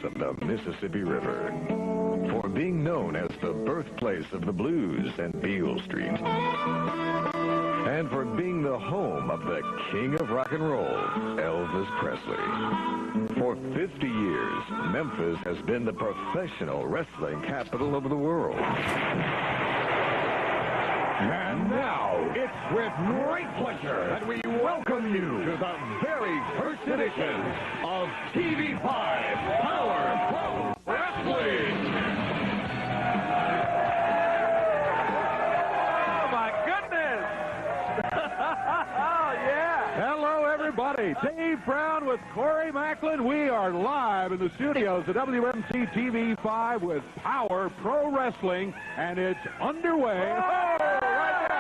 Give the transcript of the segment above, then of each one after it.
of the Mississippi River, for being known as the birthplace of the blues and Beale Street, and for being the home of the king of rock and roll, Elvis Presley. For 50 years, Memphis has been the professional wrestling capital of the world. And now, it's with great pleasure that we welcome you to the very first edition of TV5 Power Pro Wrestling. Oh, my goodness. Oh, yeah. Hello, everybody. Dave Brown with Corey Macklin. We are live in the studios of WMC TV5 with Power Pro Wrestling, and it's underway. Oh, right now.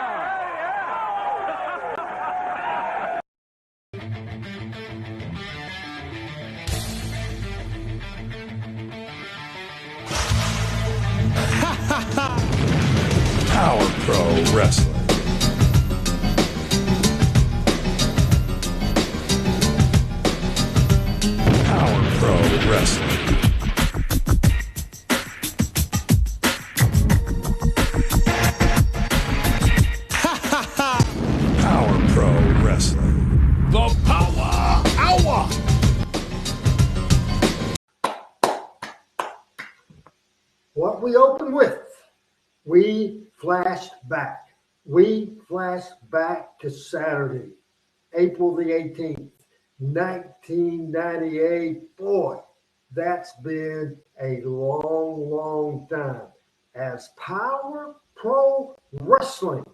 Power Pro Wrestling. Power Pro Wrestling. Power Pro Wrestling. The Power Hour. What we open with, we flash back. We flash back to Saturday, April the 18th, 1998. Boy, that's been a long, long time. As Power Pro Wrestling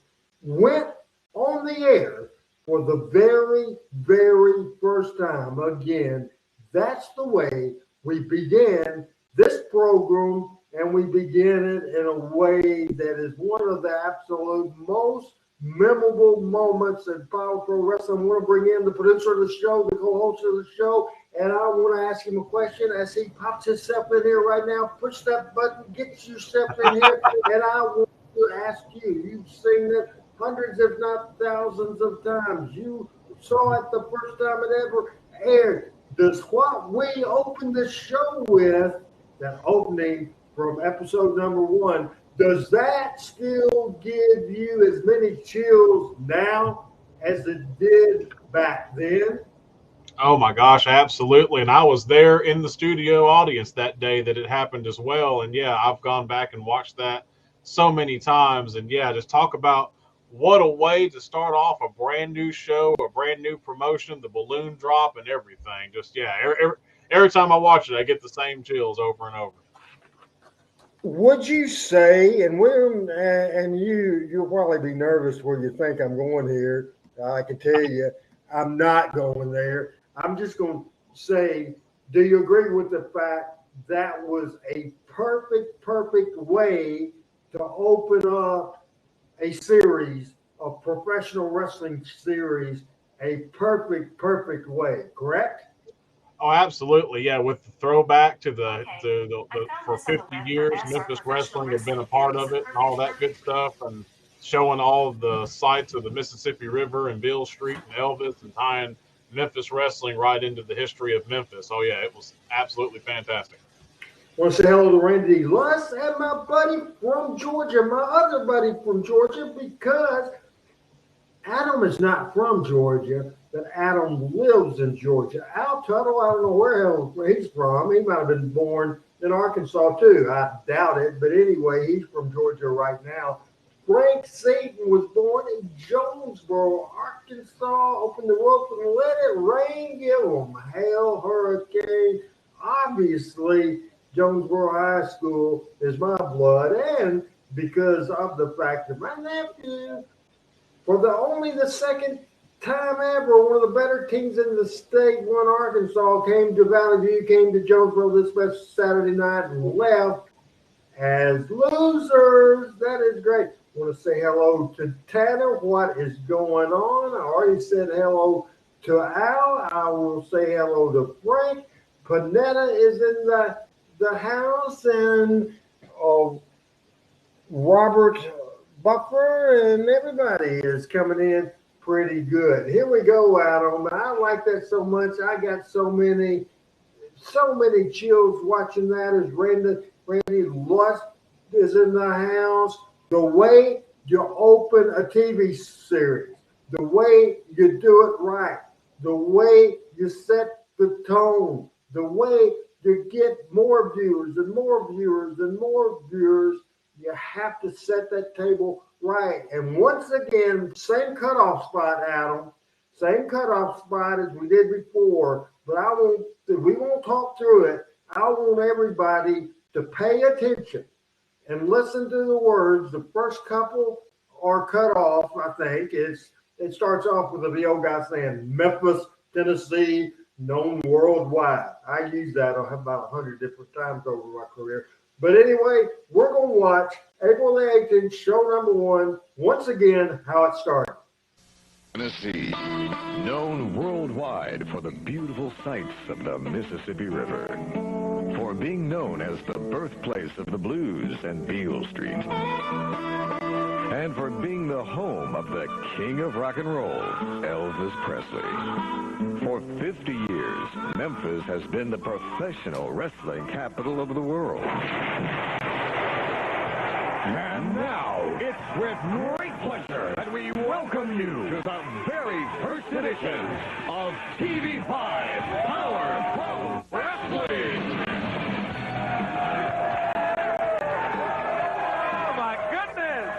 went on the air for the very, very first time. Again, that's the way we began this program, and we begin it in a way that is one of the absolute most memorable moments in Power Pro Wrestling. I want to bring in the producer of the show, the co-host of the show, and I want to ask him a question as he pops himself in here right now. Push that button, get yourself in here, and I want to ask you. You've seen it hundreds, if not thousands of times. You saw it the first time it ever aired. Does what we opened the show with, that opening from episode number 1, does that still give you as many chills now as it did back then? Oh my gosh, absolutely. And I was there in the studio audience that day that it happened as well. And yeah, I've gone back and watched that so many times. And yeah, just talk about what a way to start off a brand new show, a brand new promotion, the balloon drop and everything. Just, yeah, every time I watch it, I get the same chills over and over. Would you say, and you'll probably be nervous where you think I'm going here. I can tell you, I'm not going there. I'm just going to say, do you agree with the fact that was a perfect way to open up a series, a professional wrestling series, a perfect way, correct? Oh, absolutely. Yeah, with the throwback to the for 50 years, Memphis wrestling had been a part of it and all that good stuff, and showing all of the sites of the Mississippi River and Beale Street and Elvis, and tying Memphis wrestling right into the history of Memphis. Oh, yeah, it was absolutely fantastic. I want to say hello to Randy Luss and my buddy from Georgia, my other buddy from Georgia, because Adam is not from Georgia, but Adam lives in Georgia. Al Tuttle, I don't know where he's from. He might have been born in Arkansas too. I doubt it, but anyway, he's from Georgia right now. Frank Satan was born in Jonesboro, Arkansas. Open the roof and let it rain. Give them hail, hurricane. Obviously, Jonesboro High School is my blood, and because of the fact that my nephew, for the second time ever, one of the better teams in the state, won Arkansas, came to Valley View, came to Jonesboro this past Saturday night and left as losers. That is great. I want to say hello to Tanner. What is going on? I already said hello to Al. I will say hello to Frank. Panetta is in the house, and Robert Buffer and everybody is coming in pretty good. Here we go, Adam. I like that so much. I got so many so many chills watching that as Randy Lust is in the house. The way you open a TV series, the way you do it right, the way you set the tone, the way you get more viewers and more viewers and more viewers, you have to set that table right. And once again, same cutoff spot, Adam, same cutoff spot as we did before, but we won't talk through it. I want everybody to pay attention and listen to the words. The first couple are cut off, I think. It starts off with the old guy saying, Memphis, Tennessee, known worldwide. I use that about 100 different times over my career. But anyway, we're going to watch April the 18th, show number 1, once again, how it started. Tennessee, known worldwide for the beautiful sights of the Mississippi River, for being known as the birthplace of the blues and Beale Street, and for being the home of the king of rock and roll, Elvis Presley. For 50 years, Memphis has been the professional wrestling capital of the world. And now, it's with great pleasure that we welcome you to the very first edition of TV5 Power Pro Wrestling. Oh, my goodness.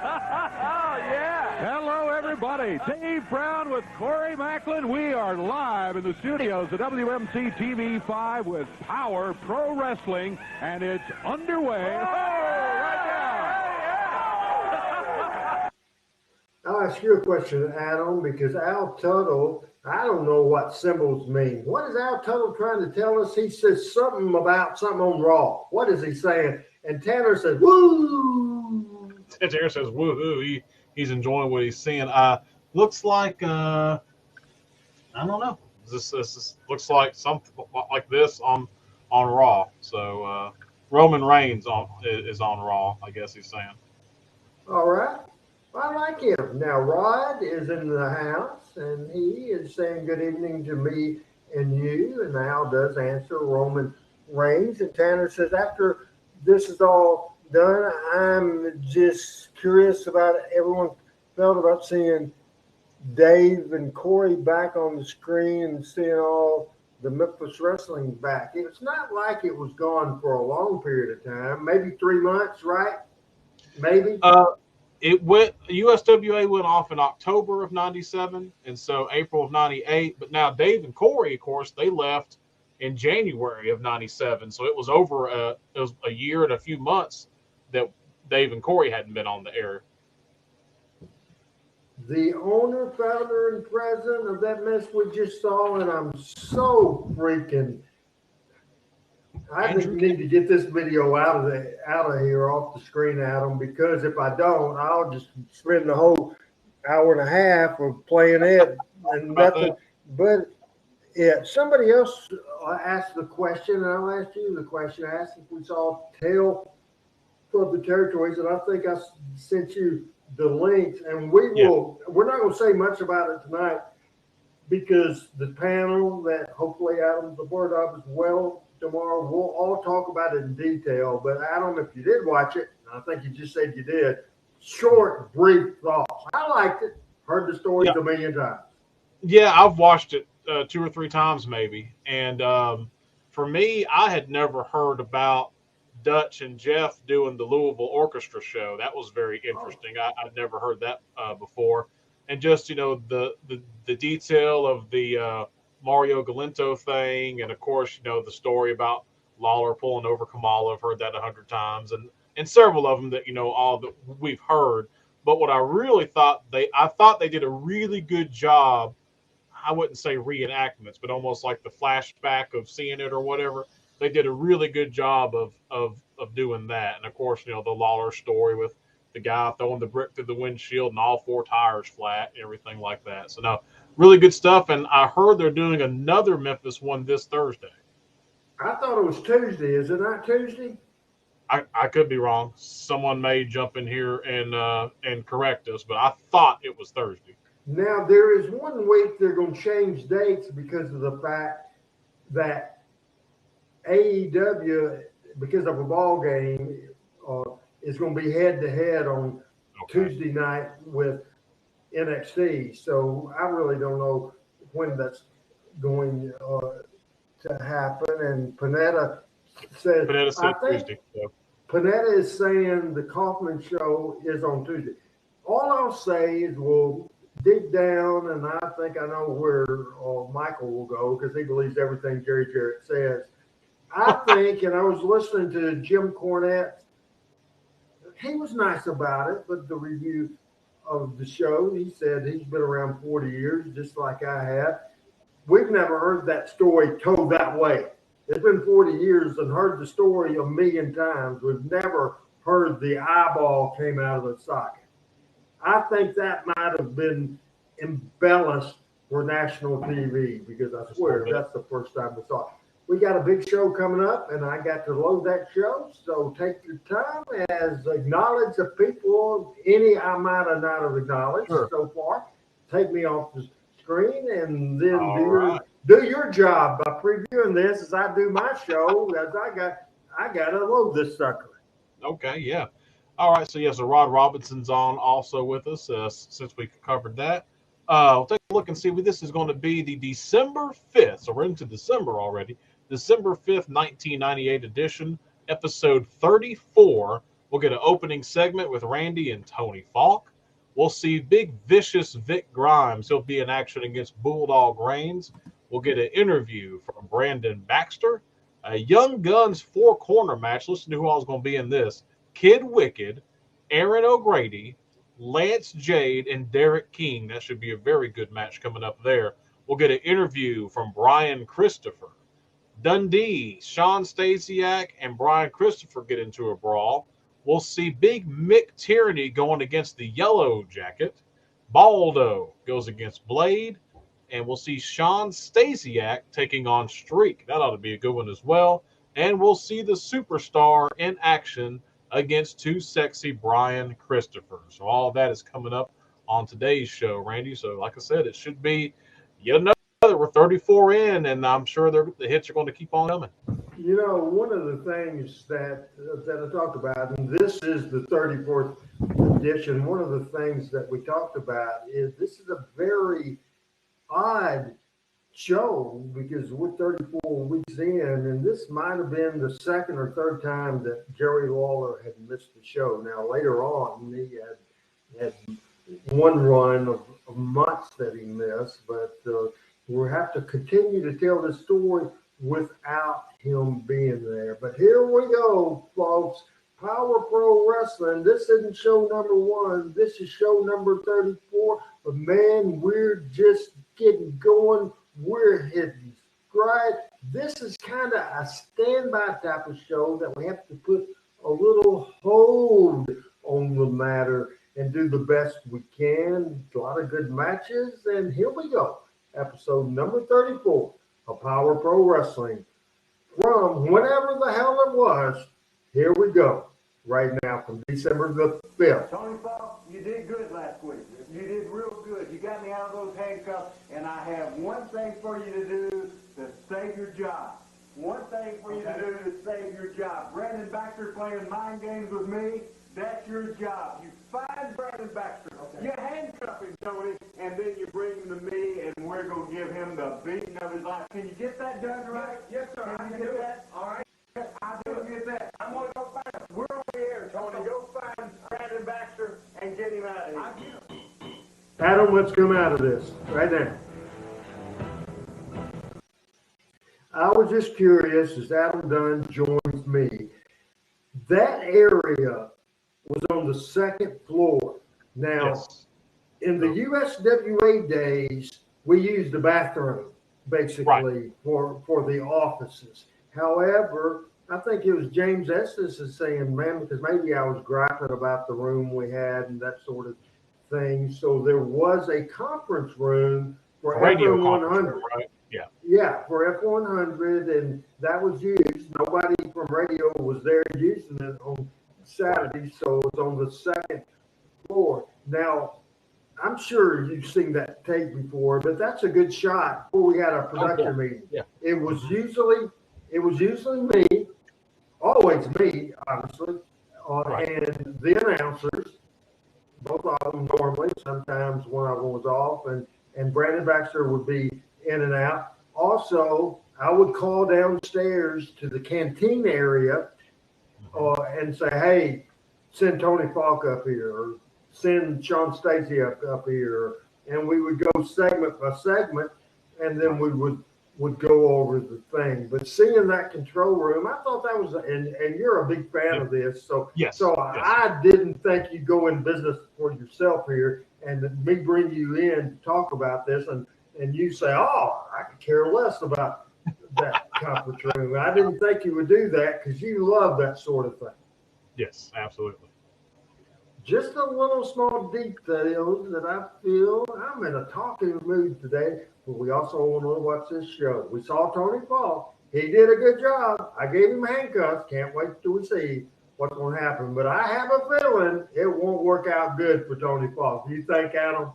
Oh, yeah. Hello, everybody. Dave Brown with Corey Macklin. We are live in the studios of WMC TV5 with Power Pro Wrestling, and it's underway. I'll ask you a question, Adam, because Al Tuttle, I don't know what symbols mean. What is Al Tuttle trying to tell us? He says something about something on Raw. What is he saying? And Tanner says, woo! Tanner says, woohoo. He's enjoying what he's seeing. Looks like, I don't know. This looks like something like this on Raw. So Roman Reigns is on Raw, I guess he's saying. All right. I like him. Now, Rod is in the house, and he is saying good evening to me and you, and Al does answer Roman Reigns. And Tanner says, after this is all done, I'm just curious about everyone felt about seeing Dave and Corey back on the screen and seeing all the Memphis wrestling back. It's not like it was gone for a long period of time, maybe 3 months, right? Maybe. USWA went off in October of 97, and so April of 98. But now Dave and Corey, of course, they left in January of 97. So it was over a year and a few months that Dave and Corey hadn't been on the air. The owner, founder, and president of that mess we just saw, and I'm so freaking. I think we need to get this video out of here off the screen, Adam, because if I don't, I'll just spend the whole hour and a half of playing it and nothing. But yeah, somebody else asked the question, and I'll ask you the question. I asked if we saw Tale for the Territories, and I think I sent you the links, and we're not going to say much about it tonight because the panel that hopefully Adam's a part of as well tomorrow, we'll all talk about it in detail. But Adam, if you did watch it, I think you just said you did, short, brief thoughts. I liked it. Heard the stories a million times. Yeah, I've watched it 2 or 3 times maybe. And for me, I had never heard about Dutch and Jeff doing the Louisville Orchestra show. That was very interesting. I'd never heard that before. And just, the detail of the Mario Galinto thing, and of course, the story about Lawler pulling over Kamala. I've heard that 100 times, and several of them that all that we've heard. But what I really thought they did a really good job. I wouldn't say reenactments, but almost like the flashback of seeing it or whatever. They did a really good job of doing that. And of course, the Lawler story with the guy throwing the brick through the windshield and all 4 tires flat, everything like that. So no, really good stuff. And I heard they're doing another Memphis one this Thursday. I thought it was Tuesday. Is it not Tuesday? I could be wrong. Someone may jump in here and correct us, but I thought it was Thursday. Now, there is one week they're going to change dates because of the fact that AEW, because of a ball game, is going to be head-to-head on Tuesday night with NXT. So I really don't know when that's going to happen. And Panetta said I think Tuesday. So. Panetta is saying the Kaufman show is on Tuesday. All I'll say is we'll dig down, and I think I know where Michael will go because he believes everything Jerry Jarrett says. I think, and I was listening to Jim Cornette, he was nice about it, but the review of the show, he said he's been around 40 years, just like I have. We've never heard that story told that way. It's been 40 years and heard the story a million times. We've never heard the eyeball came out of the socket. I think that might have been embellished for national TV because I swear that's the first time we saw it. We got a big show coming up, and I got to load that show. So take your time as acknowledge the people, any I might have not have acknowledged so far. Take me off the screen, and then do your job by previewing this as I do my show. As I got to load this sucker. Okay, yeah. All right, so so Rod Robinson's on also with us since we covered that. We'll take a look and see what this is going to be the December 5th. So we're into December already. December 5th, 1998 edition, episode 34. We'll get an opening segment with Randy and Tony Falk. We'll see big, vicious Vic Grimes. He'll be in action against Bulldog Reigns. We'll get an interview from Brandon Baxter. A Young Guns four-corner match. Listen to who all is going to be in this. Kid Wikkid, Erin O'Grady, Lance Jade, and Derek King. That should be a very good match coming up there. We'll get an interview from Brian Christopher. Dundee, Shawn Stasiak, and Brian Christopher get into a brawl. We'll see Big Mick Tierney going against the Yellow Jacket. Baldo goes against Blade. And we'll see Shawn Stasiak taking on Streak. That ought to be a good one as well. And we'll see the Superstar in action against Too Sexy Brian Christopher. So all of that is coming up on today's show, Randy. So like I said, it should be yet another. We're 34 in, and I'm sure the hits are going to keep on coming. You know, one of the things that I talked about, and this is the 34th edition, one of the things that we talked about is this is a very odd show because we're 34 weeks in, and this might have been the second or third time that Jerry Lawler had missed the show. Now, later on, he had one run of months that he missed, but we'll have to continue to tell the story without him being there. But here we go, folks. Power Pro Wrestling. This isn't show number 1. This is show number 34. But, man, we're just getting going. We're hitting stride. This is kind of a standby type of show that we have to put a little hold on the matter and do the best we can. A lot of good matches. And here we go. Episode number 34 of Power Pro Wrestling from whenever the hell it was. Here we go. Right now from December the 5th. Tony Falk, you did good last week. You did real good. You got me out of those handcuffs, and I have one thing for you to do to save your job. One thing for you to do to save your job. Brandon Baxter playing mind games with me, that's your job. You find Brandon Baxter. You handcuff him, Tony, and then you bring him to me, and we're going to give him the beating of his life. Can you get that done right? Yes, sir. Can you get that? All right. I do get that. I'm going to go find him. We're over here, Tony. Go find Brandon Baxter and get him out of here. Adam, let's come out of this right now. I was just curious as Adam Dunn joins me. That area was on the second floor. Now, in the USWA days, we used the bathroom basically for the offices. However, I think it was James Estes is saying, man, because maybe I was griping about the room we had and that sort of thing. So there was a conference room for Radio 100. Right? Yeah. Yeah, for F100, and that was used. Nobody from radio was there using it on Saturday, so it was on the second floor. Now, I'm sure you've seen that tape before, but that's a good shot before we had our production meeting. Yeah. It was usually it was usually me, always me, obviously, and the announcers, both of them normally. Sometimes one of them was off, and Brandon Baxter would be in and out. Also, I would call downstairs to the canteen area and say, hey, send Tony Falk up here, or send Shawn Stasiak up here. And we would go segment by segment, and then we would go over the thing. But seeing that control room, I thought that was, and you're a big fan of this, so I didn't think you'd go in business for yourself here, and me bring you in to talk about this, and you say, oh, I could care less about that conference room. I didn't think you would do that because you love that sort of thing. Yes, absolutely. Just a little small details that I feel I'm in a talking mood today, but we also want to watch this show. We saw Tony Falk. He did a good job. I gave him handcuffs. Can't wait till we see what's going to happen. But I have a feeling it won't work out good for Tony Falk. Do you think, Adam?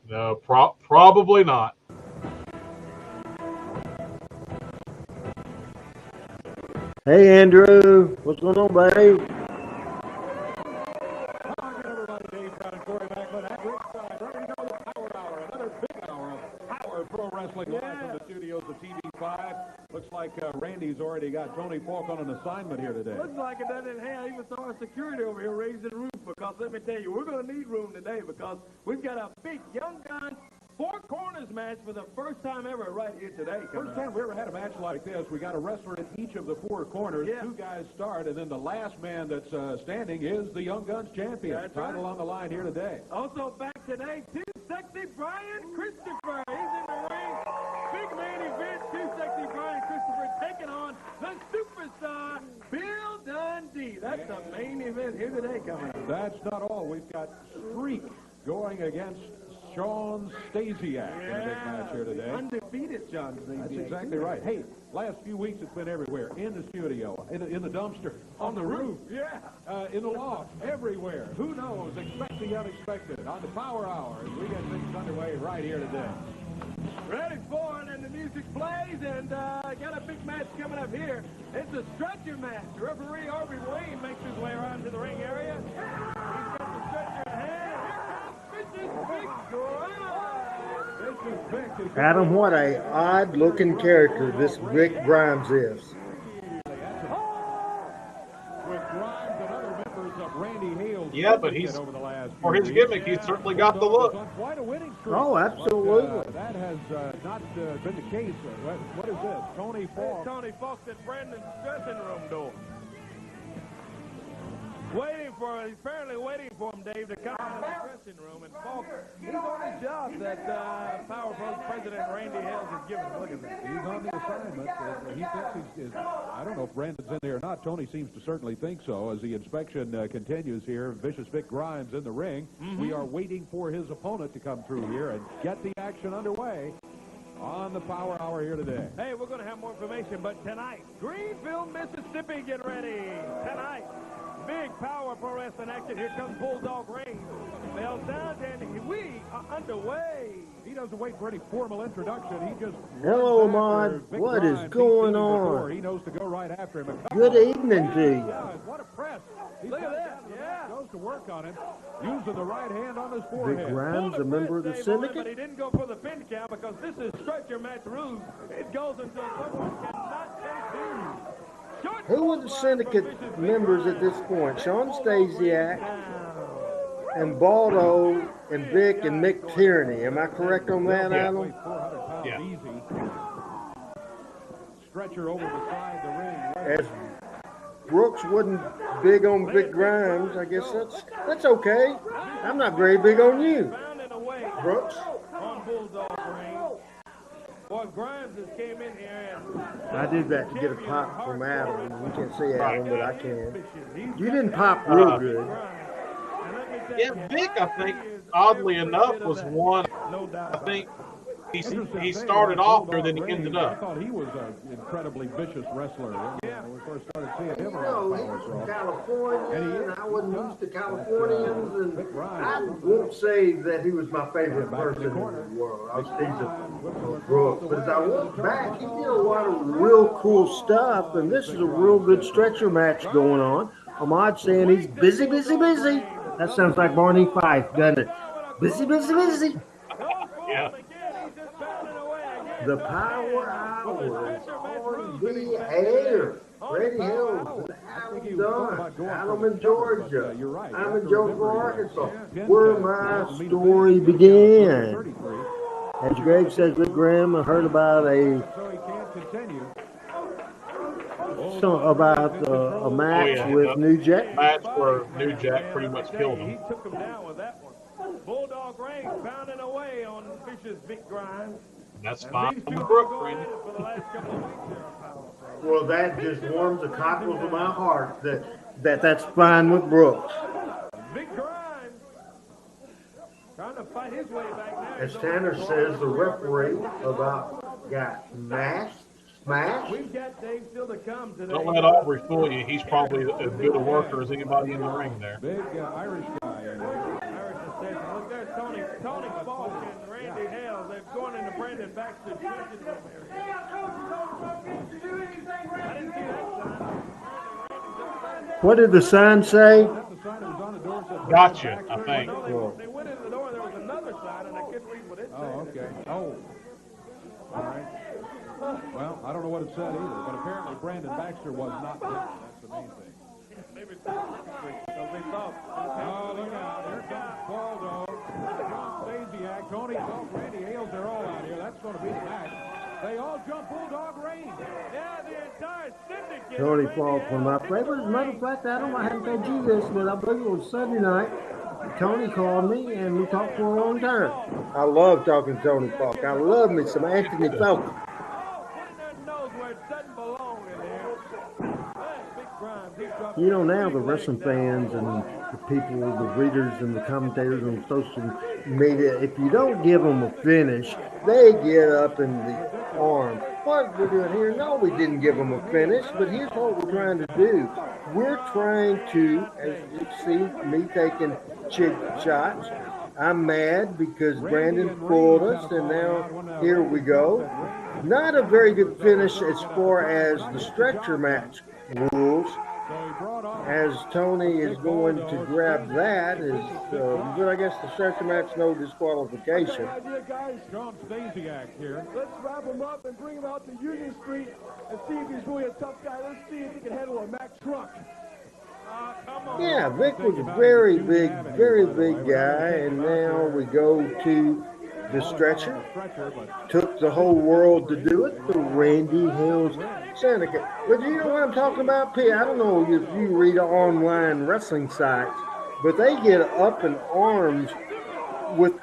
No, probably not. Hey, Andrew. What's going on, babe? Pro Wrestling live from the studios of TV5. Looks like Randy's already got Tony Falk on an assignment here today. Looks like it doesn't have even saw our security over here raising the roof, because let me tell you, we're going to need room today because we've got a big Young Guns 4 corners match for the first time ever right here today. First time we ever had a match like this. We got a wrestler in each of the 4 corners. Yeah. 2 guys start, and then the last man that's standing is the Young Guns champion. That's title on the line here today. Also back today, Too Sexy Brian Christopher. He's in the ring. Big main event, Too Sexy Brian Christopher taking on the superstar Bill Dundee. That's the main event here today coming up. That's not all. We've got Streak going against Shawn Stasiak in a big match here today. Undefeated Shawn Stasiak. That's exactly right. Hey, last few weeks it's been everywhere. In the studio, in the dumpster, on the roof, in the loft, everywhere. Who knows? Expect the unexpected on the Power Hour as we get things underway right here today. Ready for it, and the music plays, and got a big match coming up here. It's a stretcher match. Referee Harvey Wayne makes his way around to the ring area. He's got the stretcher in hand. Adam, what a odd-looking character this Vic Grimes is. With Grimes and other members of Randy Hales. Yeah, but for his gimmick, he's certainly got the look. Quite a winning streak. Oh, absolutely. But, that has not been the case. What is this? Tony Falk. Tony Falk at Brandon's dressing room door. He's apparently waiting for him, Dave, to come into the dressing room. And Falk, he's on the job that Power Pros President Randy Hales has given him. Look at that. He's on the assignment. He thinks he's, I don't know if Brandon's in there or not. Tony seems to certainly think so. As the inspection continues here, Vicious Vic Grimes in the ring. We are waiting for his opponent to come through here and get the action underway on the Power Hour here today. Hey, we're going to have more information, but tonight, Greenville, Mississippi, get ready. Tonight, big Power Pro Wrestling action. Here comes Bulldog Reigns. Bell sound, and we are underway. He doesn't wait for any formal introduction. He just... Hello, Mon. What is going on? He knows to go right after him. Good evening to you. What a press. Look at that. Yeah. Goes to work on him, using the right hand on his forehead. Vic Grimes, a member of the syndicate? But he didn't go for the pin count because this is stretcher match rules. It goes until someone cannot take two. Who are the syndicate members at this point? Shawn Stasiak and Baldo and Vic and Mick Tierney. Am I correct on that, Adam? Yeah. Easy. Stretcher over the side of the ring. As Brooks wasn't big on Vic Grimes, I guess that's okay. I'm not very big on you, Brooks. On Bulldog ring. Boy, Grimes just came in here and I did that to get a pop from Adam. You can't see Adam, but I can. You didn't pop real good. Yeah, Vic, I think, oddly enough, was one, I think, he started off there, then he ended I up. thought he was an incredibly vicious wrestler when we first started seeing him You around know, he Power was Pro. from California, and I wasn't used to Californians, and Big Brian. I won't say that he was my favorite person in the world. I was teasing Brooks, but as I look back, he did a lot of real cool stuff, and this is a real good stretcher match going on. Ahmad saying he's busy, busy, busy. That sounds like Barney Fife, doesn't it? Busy, busy, busy. Yeah. The Power Hour is on the air. Freddie Hales, Adam Dunn, Adam in Georgia. I'm in Jonesboro, Arkansas, where my story began. As Greg says, Big Graham, I heard about a match with New Jack. Match where New Jack pretty much killed him. He took him down with that one. Bulldog Ray pounding away on Fish's big grind. That's fine with Brooks, Randy. For the last couple of weeks there on Power Pro. Well, that just warms the cockles of my heart that's fine with Brooks. Big grind. Trying to fight his way back now. As Tanner says, the referee about got smashed. We've got Dave still to come today. Don't let Aubrey fool you. He's probably as good a worker as anybody in the ring there. Big Irish guy. Irish assistant. Look, there's Tony Falk and Randy Hales. They've gone into Brandon Baxter's dressing room area. I didn't see that sign. What did the sign say? That's the sign that was on the door. Said Gotcha, I think. No, they went in the door. There was another sign, and I couldn't read what it said. Oh, okay. Oh. All right. Well, I don't know what it said either, but apparently Brandon Baxter was not there. That's the main thing. Maybe it's because they thought. Oh, look out. Here comes Baldo. Stasiak, Tony Falk, Randy Hales, they're all out here. That's going to be the match. They all jump Bulldog range. Yeah, the entire syndicate. Tony Falk, one of my favorites. Matter of fact, I haven't told you this, but I believe it was Sunday night. Tony called me, and we talked for a long time. I love talking to Tony Falk. I love me some Anthony Falk. You know, now the wrestling fans and the people, the readers and the commentators on social media, if you don't give them a finish, they get up in the arms. What we're doing here, no, we didn't give them a finish, but here's what we're trying to do. We're trying to, as you see me taking chick shots, I'm mad because Brandon fooled us, and now here we go. Not a very good finish as far as the stretcher match rules. As Tony is going to grab that, but I guess the stretcher match, no disqualification. Shawn Stasiak here. Let's wrap him up and bring him out to Union Street and see if he's really a tough guy. Let's see if he can handle a Mack truck. Yeah, Vic was a very big guy, and now we go to the stretcher. Took the whole world to do it. The Randy Hales syndicate. But you know what I'm talking about, P? I don't know if you read online wrestling sites, but they get up in arms with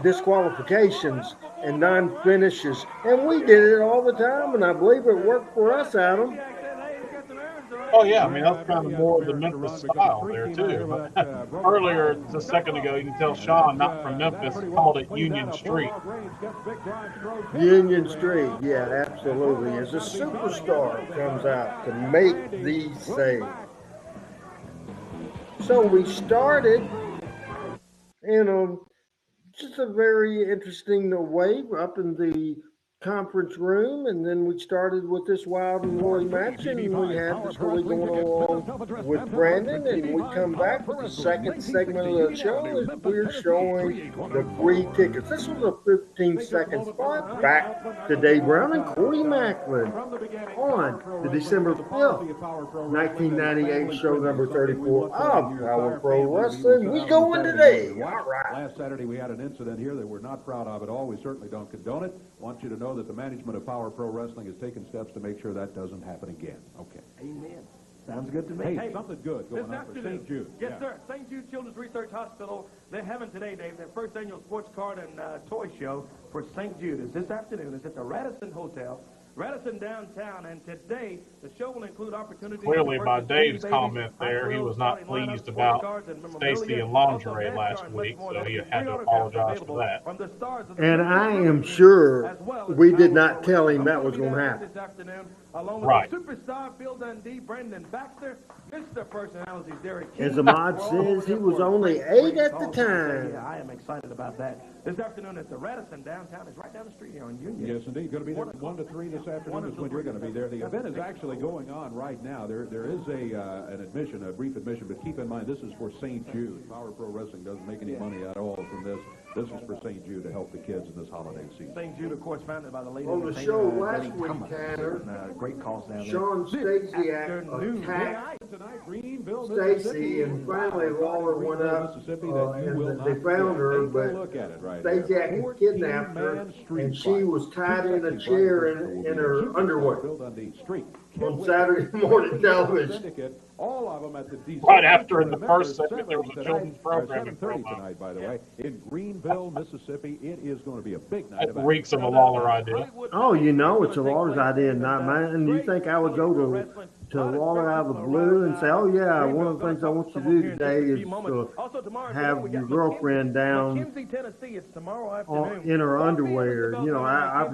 disqualifications and non-finishes. And we did it all the time, and I believe it worked for us, Adam. Oh, yeah. I mean, that's kind of more of the Memphis style there, too. But earlier, just a second ago, you can tell Shawn, not from Memphis, called it Union Street. Union Street, yeah, absolutely. As a superstar comes out to make these saves. So we started in just a very interesting way up in the conference room, and then we started with this wild and woolly match, and we had the story going along with Brandon, and we come back with the second segment of the show as we're showing the free tickets. This was a 15-second spot back to Dave Brown and Corey Macklin on the December 5th, 1998 show number 34 of Power Pro Wrestling. We going today. All right. Last Saturday we had an incident here that we're not proud of at all. We certainly don't condone it. Want you to know that the management of Power Pro Wrestling has taken steps to make sure that doesn't happen again. Okay. Amen. Sounds good to me. Hey, something good going on for St. Jude. Yes, sir. St. Jude Children's Research Hospital. They're having today, Dave, their first annual sports card and toy show for St. Jude. It's this afternoon. It's at the Radisson Hotel. Radisson downtown. And today, the show will include opportunities. Clearly, to by purchase Dave's baby, comment there, he was not pleased about Stacy and lingerie last week, so he had to apologize for that. And I am sure we did not tell him that was going to happen. This afternoon, along with Right. the superstar Bill Dundee, Brendan Baxter, Mr. Personalities Derek As Ahmad says, he was only 8 at the time. Yeah, I am excited about that. This afternoon at the Radisson downtown is right down the street here on Union. Yes, indeed. Going to be there 1 to 3 this afternoon is when you're going to be there. The event is actually going on right now. There is an admission, a brief admission, but keep in mind this is for St. Jude. Power Pro Wrestling doesn't make any money at all from this. This is for St. Jude to help the kids in this holiday season. St. Jude, of course, founded by the lady On the show last week, Tanner, great cause down there. Shawn Stasiak attacked Stacy, and finally Lawler went up, and they found her, but Stasiak had kidnapped her, and she was tied in a chair in her underwear on Saturday morning television. All of them at the Right after, in the first segment, there was a children's programming 7:30 tonight, by the way, in Greenville, Mississippi. It is going to be a big night. That reeks of a Lawler idea. Oh, you know it's a Lawler's idea, not mine. You think I would go to Lawler out of the blue and say, oh, yeah, one of the things I want you to do today is to have your girlfriend down in her underwear. You know,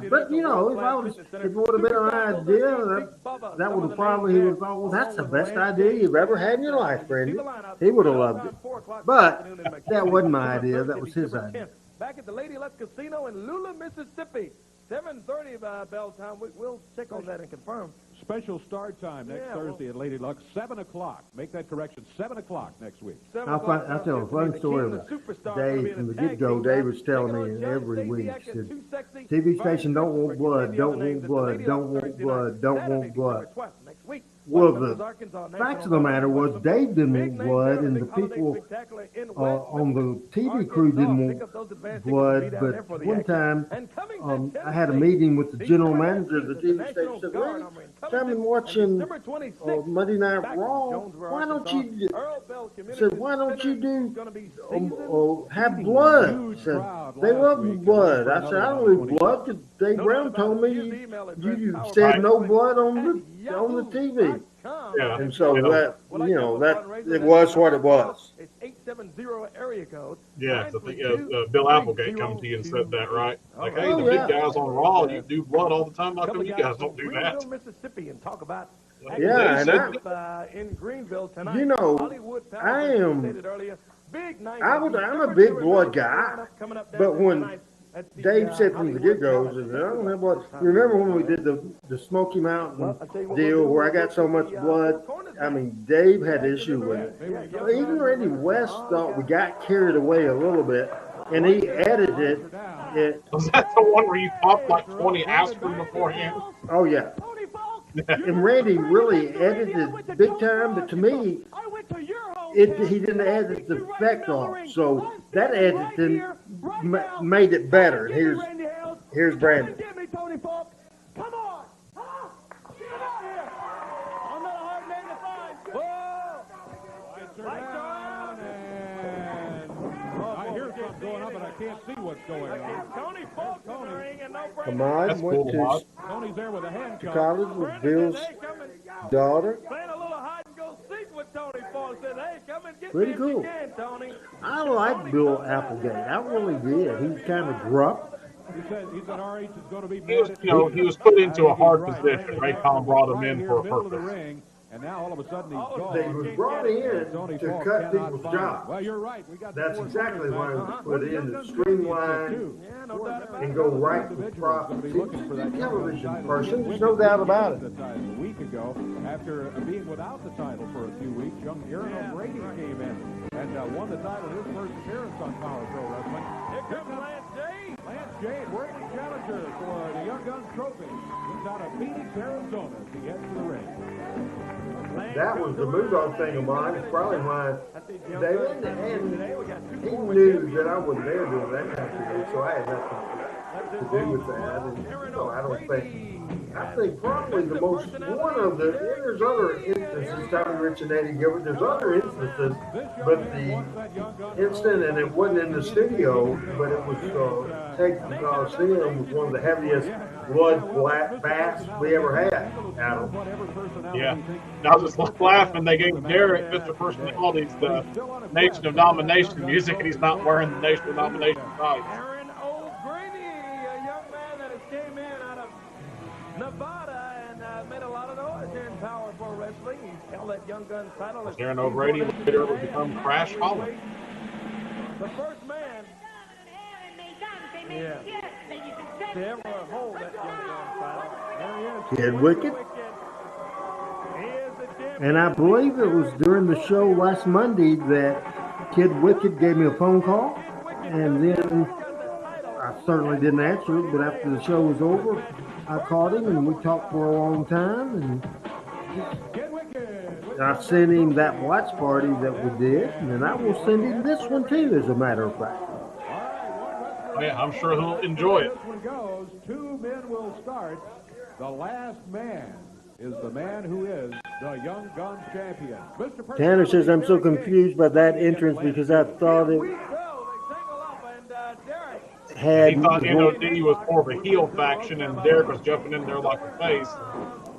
but, you know, if it would have been an idea, that would have probably, he would have thought, well, that's the best idea you've ever had in your life, Brandy. He would have loved it. But that wasn't my idea. That was his idea. Back at the Lady Luck Casino in Lula, Mississippi. 7:30 bell time. We'll check on that and confirm. Special start time next Thursday at Lady Luck, 7 o'clock. Make that correction, 7 o'clock next week. I'll tell a funny story about Dave from the get-go. Dave was telling me every week, he said, TV station don't want blood, don't want blood, don't want blood, don't want blood. Well, the fact of the matter was Dave didn't want blood, and the people on the TV crew didn't want blood, but one time I had a meeting with the general manager of the TV station. Said, well, I've been watching Monday Night Raw. Why don't you do have blood? Said, they love blood. I said, I don't need blood because Dave Brown told me you said no blood on the TV. Yeah. And so that, you know, that it was what it was. It's 870 area code. Yeah, I think Bill Applegate come to you and said that, right? Like, hey, the big guys on Raw, you do blood all the time. How come you guys don't do that? Mississippi, and talk about yeah, and in Greenville tonight. You know, I'm a big blood guy, but when Dave said from the get-go, I don't have blood. Remember when we did the Smoky Mountain deal where I got so much blood? I mean, Dave had issue with it. Even Randy West thought we got carried away a little bit, and he edited it. Was that the one where you popped like 20 aspirin beforehand? Oh, yeah. And Randy really edited big time, but to me, he didn't edit the effect off. So that editing made it better. Here's Brandon. Get me, Tony Falk. Come on. Huh? Get out here. I'm not a hard man to find. Whoa. Lights are on. I hear something going on, but I can't see what's going on. Tony Falk in the ring, and no break. Ahmad went to Tony's there with a handcuff. college with Bill's daughter. Playing a little hide and go seek with Tony Falk. Said, hey, come and get Pretty me cool. if you can, Tony. I like Bill Applegate. I really did. He's kind of gruff. He said RH is going to be He was put into a hard position. Raycon brought him in for a purpose. And now all of a sudden he's gone. They was brought in to cut people's jobs. Well, you're right. That's exactly why it was put in to streamline and go right to profit. He's a television person. There's no doubt about it. A week ago, after being without the title for a few weeks, young Erin came in and won the title his first appearance on Power Pro Wrestling. Here comes Lance Jade. Lance Jade, worthy challenger for the Young Guns Trophy. He's out of Phoenix, Arizona, at the edge of the ring. That was the move-on thing of mine. It's probably why David, and he knew that I wasn't there doing that kind of thing, so I had nothing to do. to do with that. And, you know, I think probably the most, one of the, there's other instances, Tommy Rich and Eddie Gilbert, there's other instances, but the instant, and it wasn't in the studio, but it was taken from Coliseum, was one of the heaviest blood baths we ever had, Adam. Yeah. I was just laughing. They gave Derek, Mr. Personalities, the Nation of Domination music, and he's not wearing the Nation of Domination tights. Erin, a young man that came in out of Nevada and made a lot of noise here in Power Pro Wrestling. He's held that Young Guns title. Erin O'Grady later would become Crash Holland. The first man to ever hold that Young Guns title. There he is. Kid Wikkid. And I believe it was during the show last Monday that Kid Wikkid gave me a phone call, and then I certainly didn't answer it, but after the show was over, I called him and we talked for a long time, and I sent him that watch party that we did, and I will send him this one too, as a matter of fact. Oh, yeah, I'm sure he'll enjoy it. This one goes. 2 men will start. The last man is the man who is the Young Guns champion. Mr. Tanner says I'm so confused by that entrance because I thought it had. He thought NOD was more of a heel faction, and Derek was jumping in there like a face.